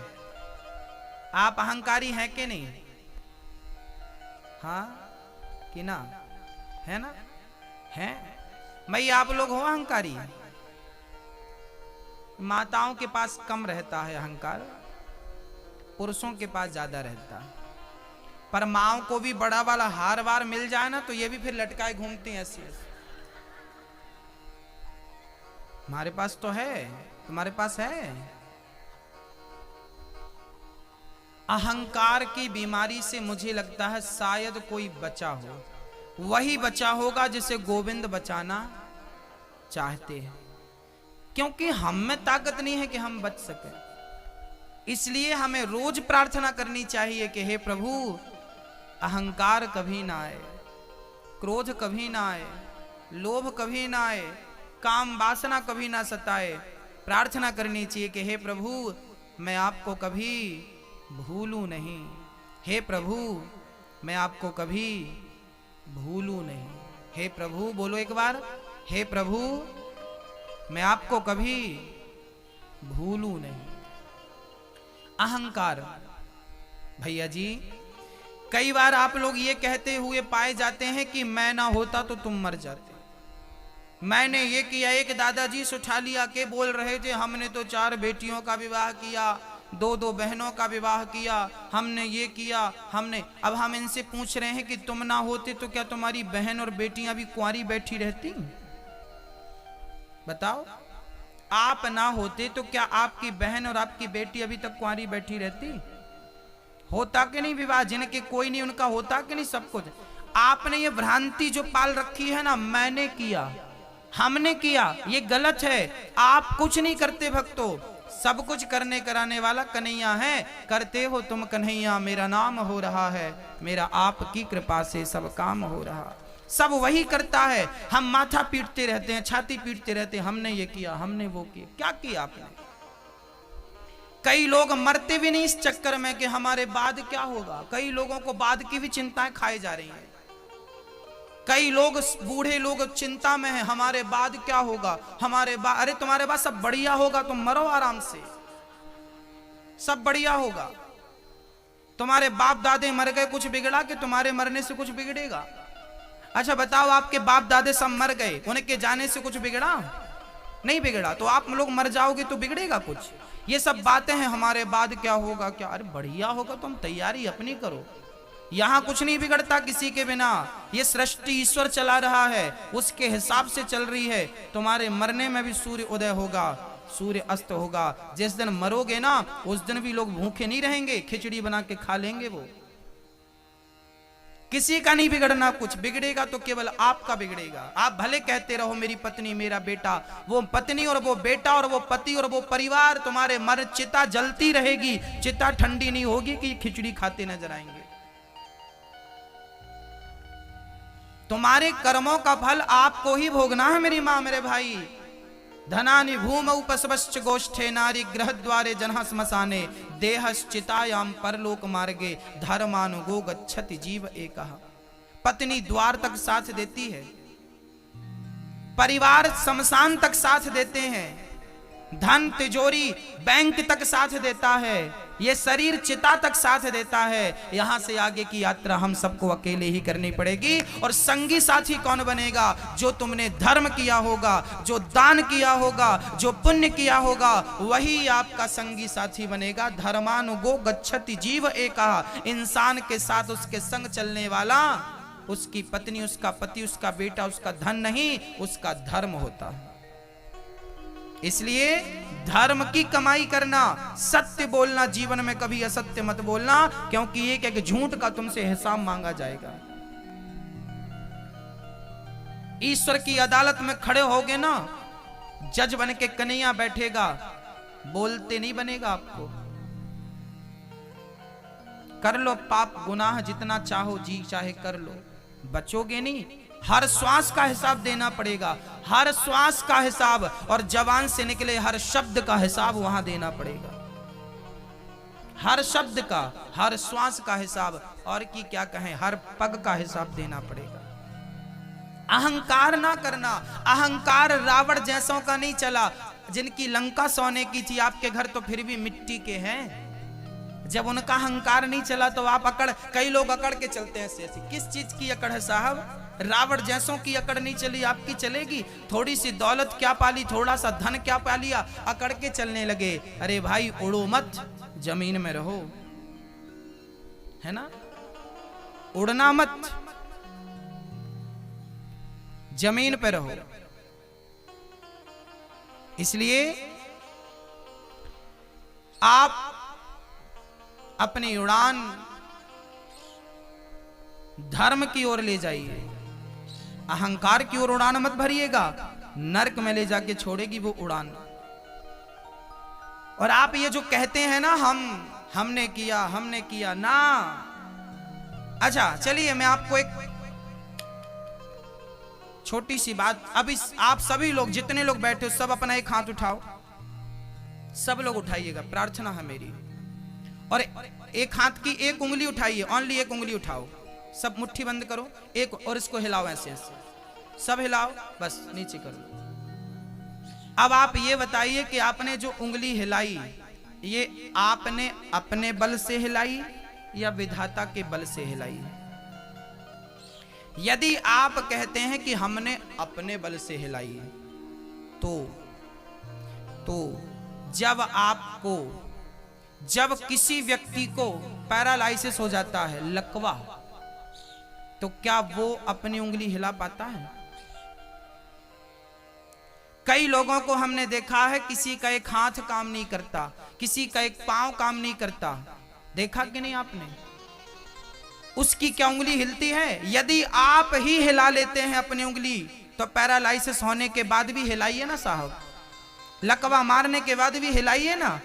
आप अहंकारी हैं कि नहीं? हाँ कि ना? है ना? हैं? भाई आप लोग हो अहंकारी? माताओं के पास कम रहता है अहंकार, पुरुषों के पास ज्यादा रहता है। पर माओ को भी बड़ा वाला हार वार मिल जाए ना तो ये भी फिर लटकाए घूमती हैं ऐसी ऐसी। हमारे पास तो है, तुम्हारे पास है? अहंकार की बीमारी से मुझे लगता है शायद कोई बचा हो, वही बचा होगा जिसे गोविंद बचाना चाहते हैं, क्योंकि हम में ताकत नहीं है कि हम बच सके। इसलिए हमें रोज प्रार्थना करनी चाहिए कि हे प्रभु, अहंकार कभी ना आए, क्रोध कभी ना आए, लोभ कभी ना आए, काम वासना कभी ना सताए। प्रार्थना करनी चाहिए कि हे प्रभु, मैं आपको कभी भूलूं नहीं, हे प्रभु मैं आपको कभी भूलूं नहीं। हे प्रभु, बोलो एक बार, हे प्रभु मैं आपको कभी भूलूं नहीं। अहंकार भैया जी, कई बार आप लोग ये कहते हुए पाए जाते हैं कि मैं ना होता तो तुम मर जाते, मैंने ये किया। एक दादाजी सुठालिया के बोल रहे थे, हमने तो 4 बेटियों का विवाह किया, 2 बहनों का विवाह किया, हमने ये किया, हमने। अब हम इनसे पूछ रहे हैं कि तुम ना होते तो क्या तुम्हारी बहन और बेटियां भी कुंवारी बैठी रहती? बताओ, आप ना होते तो क्या आपकी बहन और आपकी बेटी अभी तक कुंवारी बैठी रहती? होता कि नहीं विवाह? जिनके कोई नहीं उनका होता कि नहीं सब कुछ? आपने ये भ्रांति जो पाल रखी है ना, मैंने किया, हमने किया, ये गलत है। आप कुछ नहीं करते भक्तों, सब कुछ करने कराने वाला कन्हैया है। करते हो तुम कन्हैया, मेरा नाम हो रहा है, मेरा आपकी कृपा से सब काम हो रहा। सब वही करता है, हम माथा पीटते रहते हैं, छाती पीटते रहते हैं, हमने ये किया, हमने वो किया। क्या किया आपने? कई लोग मरते भी नहीं इस चक्कर में कि हमारे बाद क्या होगा। कई लोगों को बाद की भी चिंताएं खाई जा रही हैं। कई लोग, बूढ़े लोग चिंता में हैं, हमारे बाद क्या होगा, हमारे बाद। अरे तुम्हारे बाद सब बढ़िया होगा, तुम मरो आराम से, सब बढ़िया होगा। तुम्हारे बाप दादे मर गए, कुछ बिगड़ा कि तुम्हारे मरने से कुछ बिगड़ेगा? अच्छा बताओ, आपके बाप दादे सब मर गए, उनके जाने से कुछ बिगड़ा? नहीं बिगड़ा। तो आप लोग मर जाओगे तो बिगड़ेगा कुछ? ये सब बातें हैं, हमारे बाद क्या होगा, क्या। अरे बढ़िया होगा, तुम तैयारी अपनी करो। यहां कुछ नहीं बिगड़ता किसी के बिना। ये सृष्टि ईश्वर चला रहा है, उसके हिसाब से चल रही है। तुम्हारे मरने में भी सूर्य उदय होगा, सूर्य अस्त होगा। जिस दिन मरोगे ना, उस दिन भी लोग भूखे नहीं रहेंगे, खिचड़ी बना के खा लेंगे। वो किसी का नहीं बिगड़ना, कुछ बिगड़ेगा तो केवल आपका बिगड़ेगा। आप भले कहते रहो मेरी पत्नी, मेरा बेटा, वो पत्नी और वो बेटा और वो पति और वो परिवार तुम्हारे मर, चिता जलती रहेगी, चिता ठंडी नहीं होगी कि खिचड़ी खाते नजर आएंगे। तुम्हारे कर्मों का फल आपको ही भोगना है मेरी मां, मेरे भाई। धनानि भूमौ पशवश्च गोष्ठे, नारी ग्रह द्वारे जनः श्मशाने, देहश्चितायाम परलोक मार्गे, धर्मानुगो गच्छति जीव एकः। पत्नी द्वार तक साथ देती है, परिवार शमशान तक साथ देते हैं, धन तिजोरी बैंक तक साथ देता है, ये शरीर चिता तक साथ देता है। यहां से आगे की यात्रा हम सबको अकेले ही करनी पड़ेगी। और संगी साथी कौन बनेगा? जो तुमने धर्म किया होगा, जो दान किया होगा, जो पुण्य किया होगा, वही आपका संगी साथी बनेगा। धर्मानुगो गच्छति जीव एकः। इंसान के साथ उसके संग चलने वाला उसकी पत्नी, उसका पति, उसका बेटा, उसका धन नहीं, उसका धर्म होता है। इसलिए धर्म की कमाई करना, सत्य बोलना, जीवन में कभी असत्य मत बोलना, क्योंकि ये क्या कि झूठ का तुमसे हिसाब मांगा जाएगा। ईश्वर की अदालत में खड़े होगे ना, जज बन के कन्हैया बैठेगा, बोलते नहीं बनेगा आपको। कर लो पाप गुनाह जितना चाहो, जी चाहे कर लो, बचोगे नहीं। हर श्वास का हिसाब देना पड़ेगा, हर श्वास का हिसाब, और जबान से निकले हर शब्द का हिसाब वहां देना पड़ेगा। हर शब्द का, हर श्वास का हिसाब, और की क्या कहें, हर पग का हिसाब देना पड़ेगा। अहंकार ना करना। अहंकार रावण जैसों का नहीं चला। जिनकी लंका सोने की थी, आपके घर तो फिर भी मिट्टी के हैं। जब उनका अहंकार नहीं चला तो आप अकड़, कई लोग अकड़ के चलते हैं ऐसे ऐसे। किस चीज की अकड़ है साहब? रावण जैसों की अकड़ नहीं चली, आपकी चलेगी? थोड़ी सी दौलत क्या पाली, थोड़ा सा धन क्या पा लिया, अकड़ के चलने लगे। अरे भाई उड़ो मत, जमीन में रहो, है ना? उड़ना मत, जमीन पे रहो। इसलिए आप अपनी उड़ान धर्म की ओर ले जाइए। अहंकार की ओर उड़ान मत भरिएगा, नरक में ले जाके छोड़ेगी वो उड़ान। और आप ये जो कहते हैं ना, हमने किया ना। अच्छा चलिए, मैं आपको एक छोटी सी बात, अभी आप सभी लोग, जितने लोग बैठे हो, सब अपना एक हाथ उठाओ। सब लोग उठाइएगा, प्रार्थना है मेरी। और एक हाथ की एक उंगली उठाइए, ओनली एक उंगली उठाओ। सब मुट्ठी बंद करो एक, और इसको हिलाओ ऐसे ऐसे, सब हिलाओ, बस नीचे करो। अब आप ये बताइए कि आपने जो उंगली हिलाई, ये आपने अपने बल से हिलाई या विधाता के बल से हिलाई? यदि आप कहते हैं कि हमने अपने बल से हिलाई है, तो जब किसी व्यक्ति को पैरालाइसिस हो जाता है, लकवा, तो क्या वो अपनी उंगली हिला पाता है? कई लोगों को हमने देखा है, किसी का एक हाथ काम नहीं करता, किसी का एक पांव काम नहीं करता, देखा कि नहीं आपने? उसकी क्या उंगली हिलती है? यदि आप ही हिला लेते हैं अपनी उंगली, तो पैरालाइसिस होने के बाद भी हिलाइए ना साहब, लकवा मारने के बाद भी हिलाइए ना।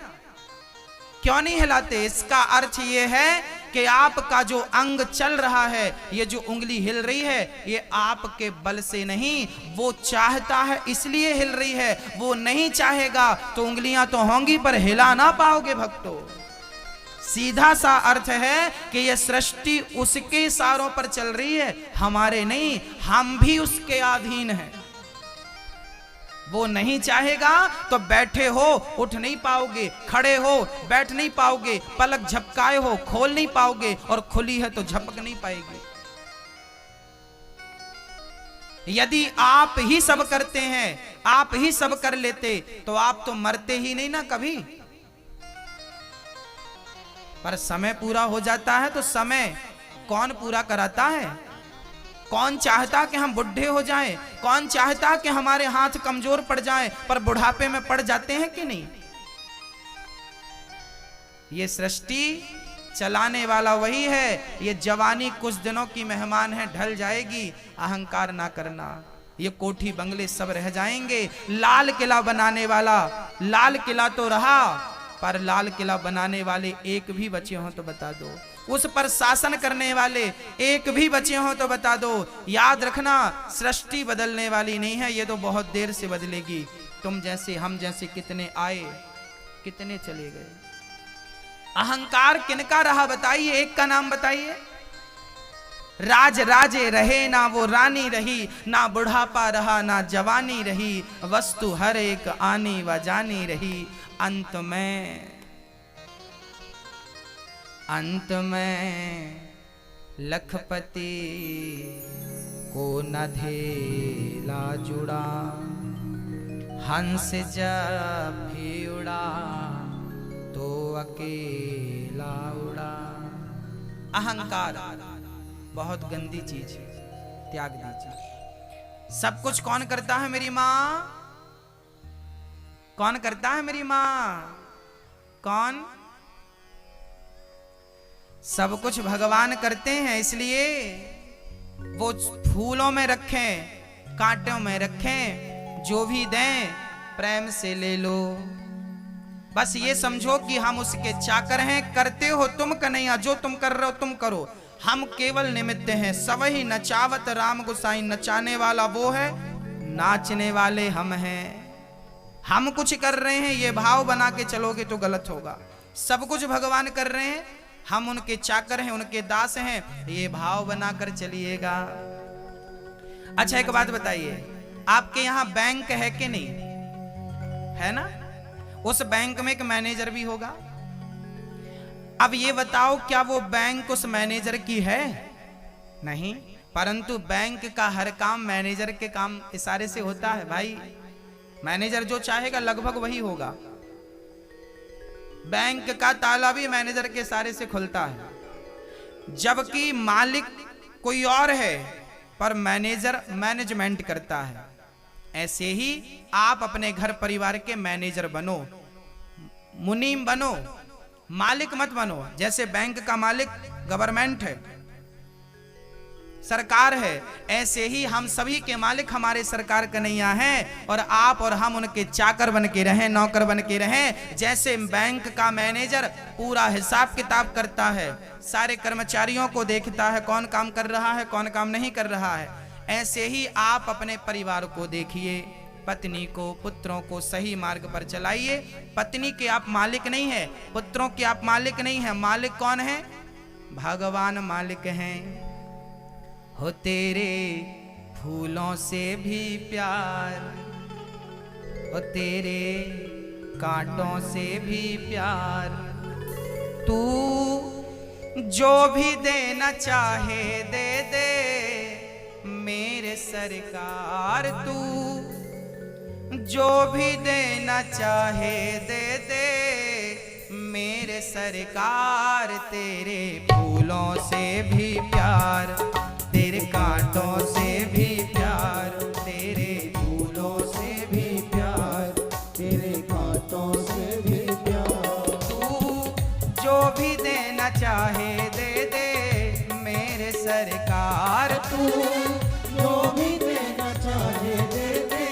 क्यों नहीं हिलाते? इसका अर्थ ये है कि आपका जो अंग चल रहा है, ये जो उंगली हिल रही है, ये आपके बल से नहीं, वो चाहता है इसलिए हिल रही है। वो नहीं चाहेगा तो उंगलियां तो होंगी पर हिला ना पाओगे भक्तों। सीधा सा अर्थ है कि यह सृष्टि उसके इशारों पर चल रही है, हमारे नहीं। हम भी उसके अधीन हैं। वो नहीं चाहेगा तो बैठे हो उठ नहीं पाओगे, खड़े हो बैठ नहीं पाओगे, पलक झपकाए हो खोल नहीं पाओगे, और खुली है तो झपक नहीं पाएगी। यदि आप ही सब करते हैं, आप ही सब कर लेते, तो आप तो मरते ही नहीं ना कभी। पर समय पूरा हो जाता है तो समय कौन पूरा कराता है? कौन चाहता कि हम बुढ़े हो जाएं? कौन चाहता कि हमारे हाथ कमजोर पड़ जाएं? पर बुढ़ापे में पड़ जाते हैं कि नहीं? ये सृष्टि चलाने वाला वही है। ये जवानी कुछ दिनों की मेहमान है, ढल जाएगी। अहंकार ना करना। ये कोठी बंगले सब रह जाएंगे। लाल किला बनाने वाला, लाल किला तो रहा, पर लाल किला बनाने वाले एक भी बचे हों तो बता दो। उस पर शासन करने वाले एक भी बचे हों तो बता दो। याद रखना, सृष्टि बदलने वाली नहीं है, ये तो बहुत देर से बदलेगी। तुम जैसे हम जैसे कितने आए, कितने चले गए। अहंकार किनका रहा बताइए? एक का नाम बताइए। राज राजे रहे ना वो रानी रही, ना बुढ़ापा रहा ना जवानी रही, वस्तु हर एक आनी व जानी रही। अंत में लखपति को न धेला जुड़ा, हंस जब भी उड़ा तो अकेला उड़ा। अहंकार बहुत गंदी चीज है, त्याग दीजिए। सब कुछ कौन करता है? मेरी माँ। कौन करता है? मेरी माँ। कौन? सब कुछ भगवान करते हैं, इसलिए वो फूलों में रखें, कांटों में रखें, जो भी दें प्रेम से ले लो। बस ये समझो कि हम उसके चाकर हैं। करते हो तुम कन्हैया, जो तुम कर रहे हो तुम करो, हम केवल निमित्त हैं। सबही नचावत राम गोसाई, नचाने वाला वो है, नाचने वाले हम हैं। हम कुछ कर रहे हैं, ये भाव बना के चलोगे तो गलत होगा। सब कुछ भगवान कर रहे हैं, हम उनके चाकर हैं, उनके दास हैं, ये भाव बनाकर चलिएगा। अच्छा एक बात बताइए, आपके यहाँ बैंक है कि नहीं है ना? उस बैंक में एक मैनेजर भी होगा। अब ये बताओ क्या वो बैंक उस मैनेजर की है? नहीं, परंतु बैंक का हर काम मैनेजर के काम इशारे से होता है भाई। मैनेजर जो चाहेगा लगभग वही होगा। बैंक का ताला भी मैनेजर के इशारे से खुलता है, जबकि मालिक कोई और है पर मैनेजर मैनेजमेंट करता है। ऐसे ही आप अपने घर परिवार के मैनेजर बनो, मुनीम बनो, मालिक मत बनो। जैसे बैंक का मालिक गवर्नमेंट है, सरकार है, ऐसे ही हम सभी के मालिक हमारे सरकार कन्हैया हैं और आप और हम उनके चाकर बन के रहें, नौकर बन के रहें। जैसे बैंक का मैनेजर पूरा हिसाब किताब करता है, सारे कर्मचारियों को देखता है कौन काम कर रहा है कौन काम नहीं कर रहा है, ऐसे ही आप अपने परिवार को देखिए, पत्नी को, पुत्रों को सही मार्ग पर चलाइए। पत्नी के आप मालिक नहीं है, पुत्रों के आप मालिक नहीं है, मालिक कौन है? भगवान मालिक हैं। हो तेरे फूलों से भी प्यार, हो तेरे कांटों से भी प्यार, तू जो भी देना चाहे दे दे मेरे सरकार, तू जो भी देना चाहे दे दे मेरे सरकार। तेरे फूलों से भी प्यार, तेरे कांटों से भी प्यार, तेरे फूलों से भी प्यार, तेरे कांटों से भी प्यार, तू जो भी देना चाहे दे दे मेरे सरकार, तू जो भी देना चाहे दे दे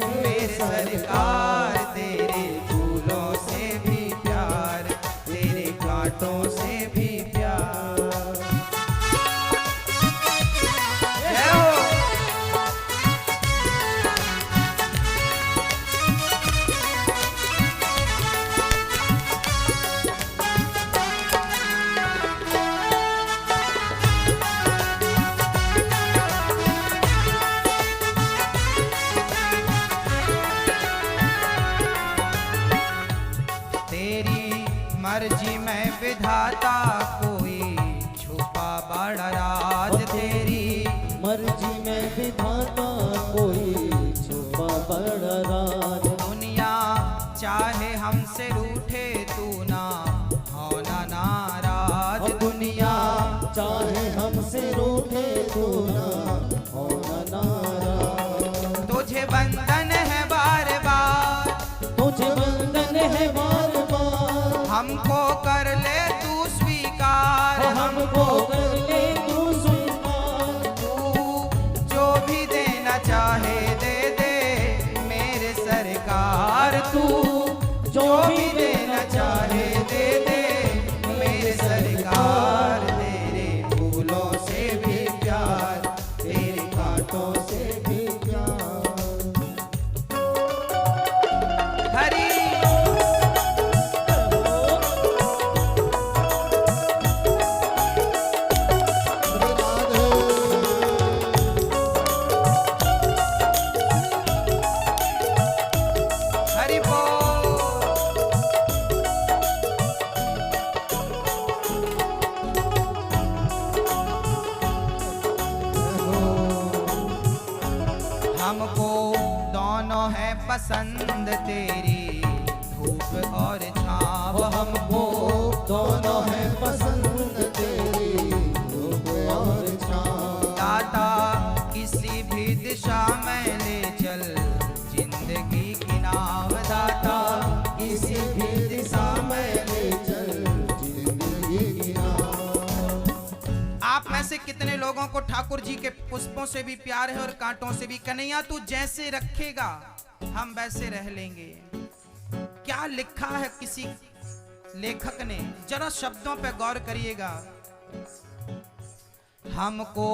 मेरे सरकार। तेरे फूलों से भी प्यार, तेरे कांटों से भी प्यार। मर्जी में विधाता कोई छुपा बड़ा राज, तेरी मर्जी में विधाता कोई छुपा बड़ा राज। दुनिया चाहे हमसे रूठे तू ना होना नाराज, दुनिया चाहे हमसे रूठे तू ना होना नाराज। तुझे बंधन है बार बार, तुझे बंधन है बार बार, हमको कर ले तू स्वीकार, हमको कर ले तू स्वीकार। तू जो भी देना चाहे दे दे मेरे सरकार, तू जो भी देना चाहे दे दे मेरे सरकार। तेरे फूलों से भी प्यार, तेरे कांटों से भी प्यार। हरी हमको दोनों है पसंद तेरी धूप और छाँव, हमको दोनों है पसंद तेरी धूप और छाँव। दाता किसी भी दिशा में ले चल जिंदगी की नाव, दाता किसी भी दिशा में ले चल जिंदगी की नाव। आप में से कितने लोगों को ठाकुर जी के पुष्पों से भी प्यार है और कांटों से भी? कन्हैया तू जैसे रखेगा हम वैसे रह लेंगे। क्या लिखा है किसी लेखक ने, जरा शब्दों पे गौर करिएगा। हमको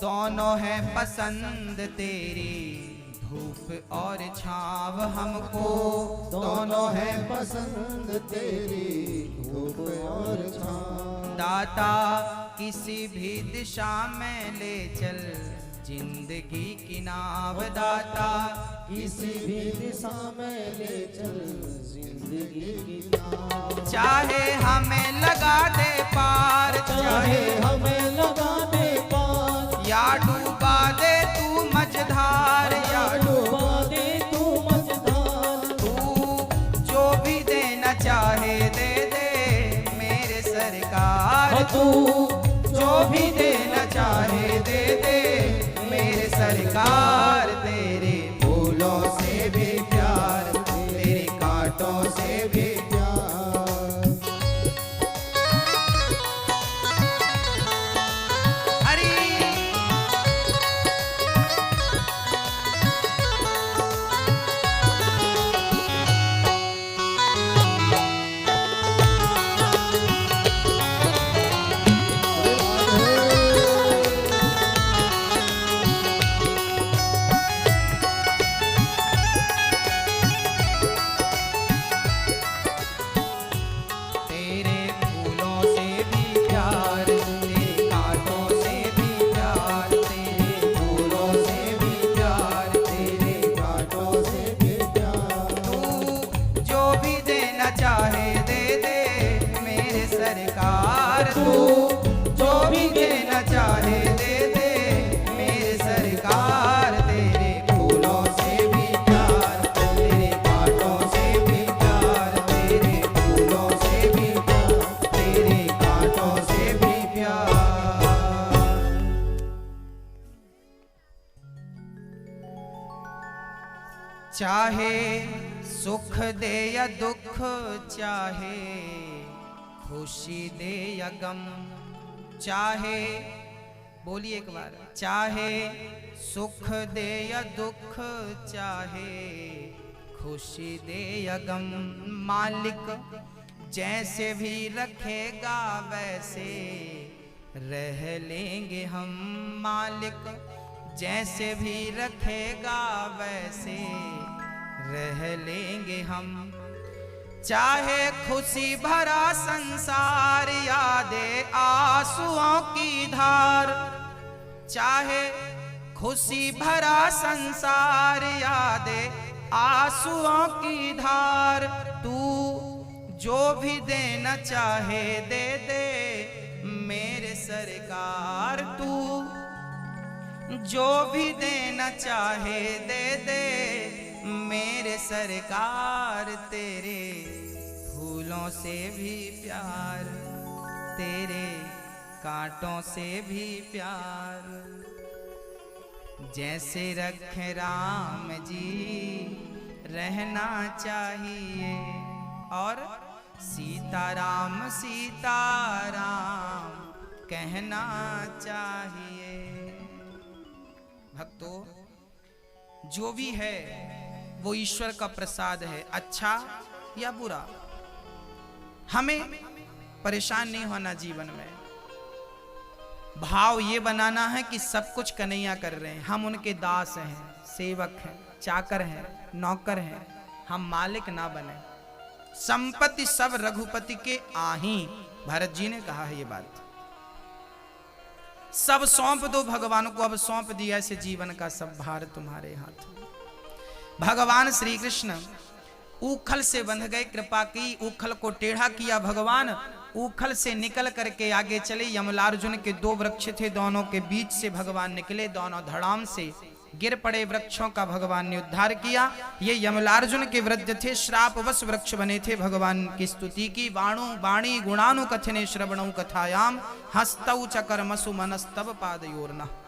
दोनों है पसंद तेरी धूप और छाव हमको दोनों है पसंद तेरी, धूप और छाँव। दाता किसी भी दिशा में ले चल जिंदगी की नाव। दाता किसी भी दिशा में ले चल जिंदगी की नाव। चाहे हमें लगा दे पार, चाहे हमें लगा दे पार, या डूबा दे तू मझधार, या डूबा दे तू मझधार। तू जो भी देना चाहे दे दे मेरे सरकार। तू जो भी देना चाहे दे दे मेरे सरकार। तेरे फूलों से भी प्यार, तेरे कांटों से भी प्यार। हरी तेरे फूलों से भी प्यार, तेरे कांटों से भी प्यार, तेरे फूलों से भी प्यार, तेरे कांटों से भी प्यार। तू जो भी देना चाहे दे दे मेरे सरकार। तू जो भी देना चाहे दे दे मेरे सरकार। तेरे फूलों से भी प्यार, तेरे कांटों से भी प्यार, तेरे फूलों से भी प्यार, तेरे कांटों से भी प्यार। चाहे सुख दे या दुख, चाहे खुशी दे या गम, चाहे बोलिए एक बार, चाहे सुख दे या दुख, चाहे खुशी दे या गम, मालिक जैसे भी रखेगा वैसे रह लेंगे हम। मालिक जैसे भी रखेगा वैसे रह लेंगे हम। चाहे खुशी भरा संसार यादे आंसुओं की धार, चाहे खुशी भरा संसार यादे आंसुओं की धार। तू जो भी देना चाहे दे दे मेरे सरकार। तू जो भी देना चाहे दे दे मेरे सरकार। तेरे फूलों से भी प्यार, तेरे कांटों से भी प्यार। जैसे रखे राम जी रहना चाहिए, और सीताराम सीताराम कहना चाहिए। भक्तों, जो भी है वो ईश्वर का प्रसाद है, अच्छा या बुरा। हमें परेशान नहीं होना जीवन में। भाव ये बनाना है कि सब कुछ कन्हैया कर रहे हैं, हम उनके दास हैं, सेवक हैं, चाकर हैं, नौकर हैं। हम मालिक ना बने। संपत्ति सब रघुपति के आही, भरत जी ने कहा है ये बात। सब सौंप दो भगवान को, अब सौंप दिया ऐसे जीवन का सब भार तुम्हारे हाथ। भगवान श्री कृष्ण ऊखल से बंध गए, कृपा की, ऊखल को टेढ़ा किया भगवान। ऊखल से निकल करके आगे चले। यमलार्जुन के दो वृक्ष थे, दोनों के बीच से भगवान निकले, दोनों धड़ाम से गिर पड़े वृक्षों का भगवान ने उद्धार किया। ये यमलार्जुन के वृद्ध थे, श्रापवश वृक्ष बने थे। भगवान की स्तुति की। वाणु वाणी गुणानु कथने श्रवणौ कथायाम, हस्तौ च कर्मसु मनस्तव पादयोर्नः।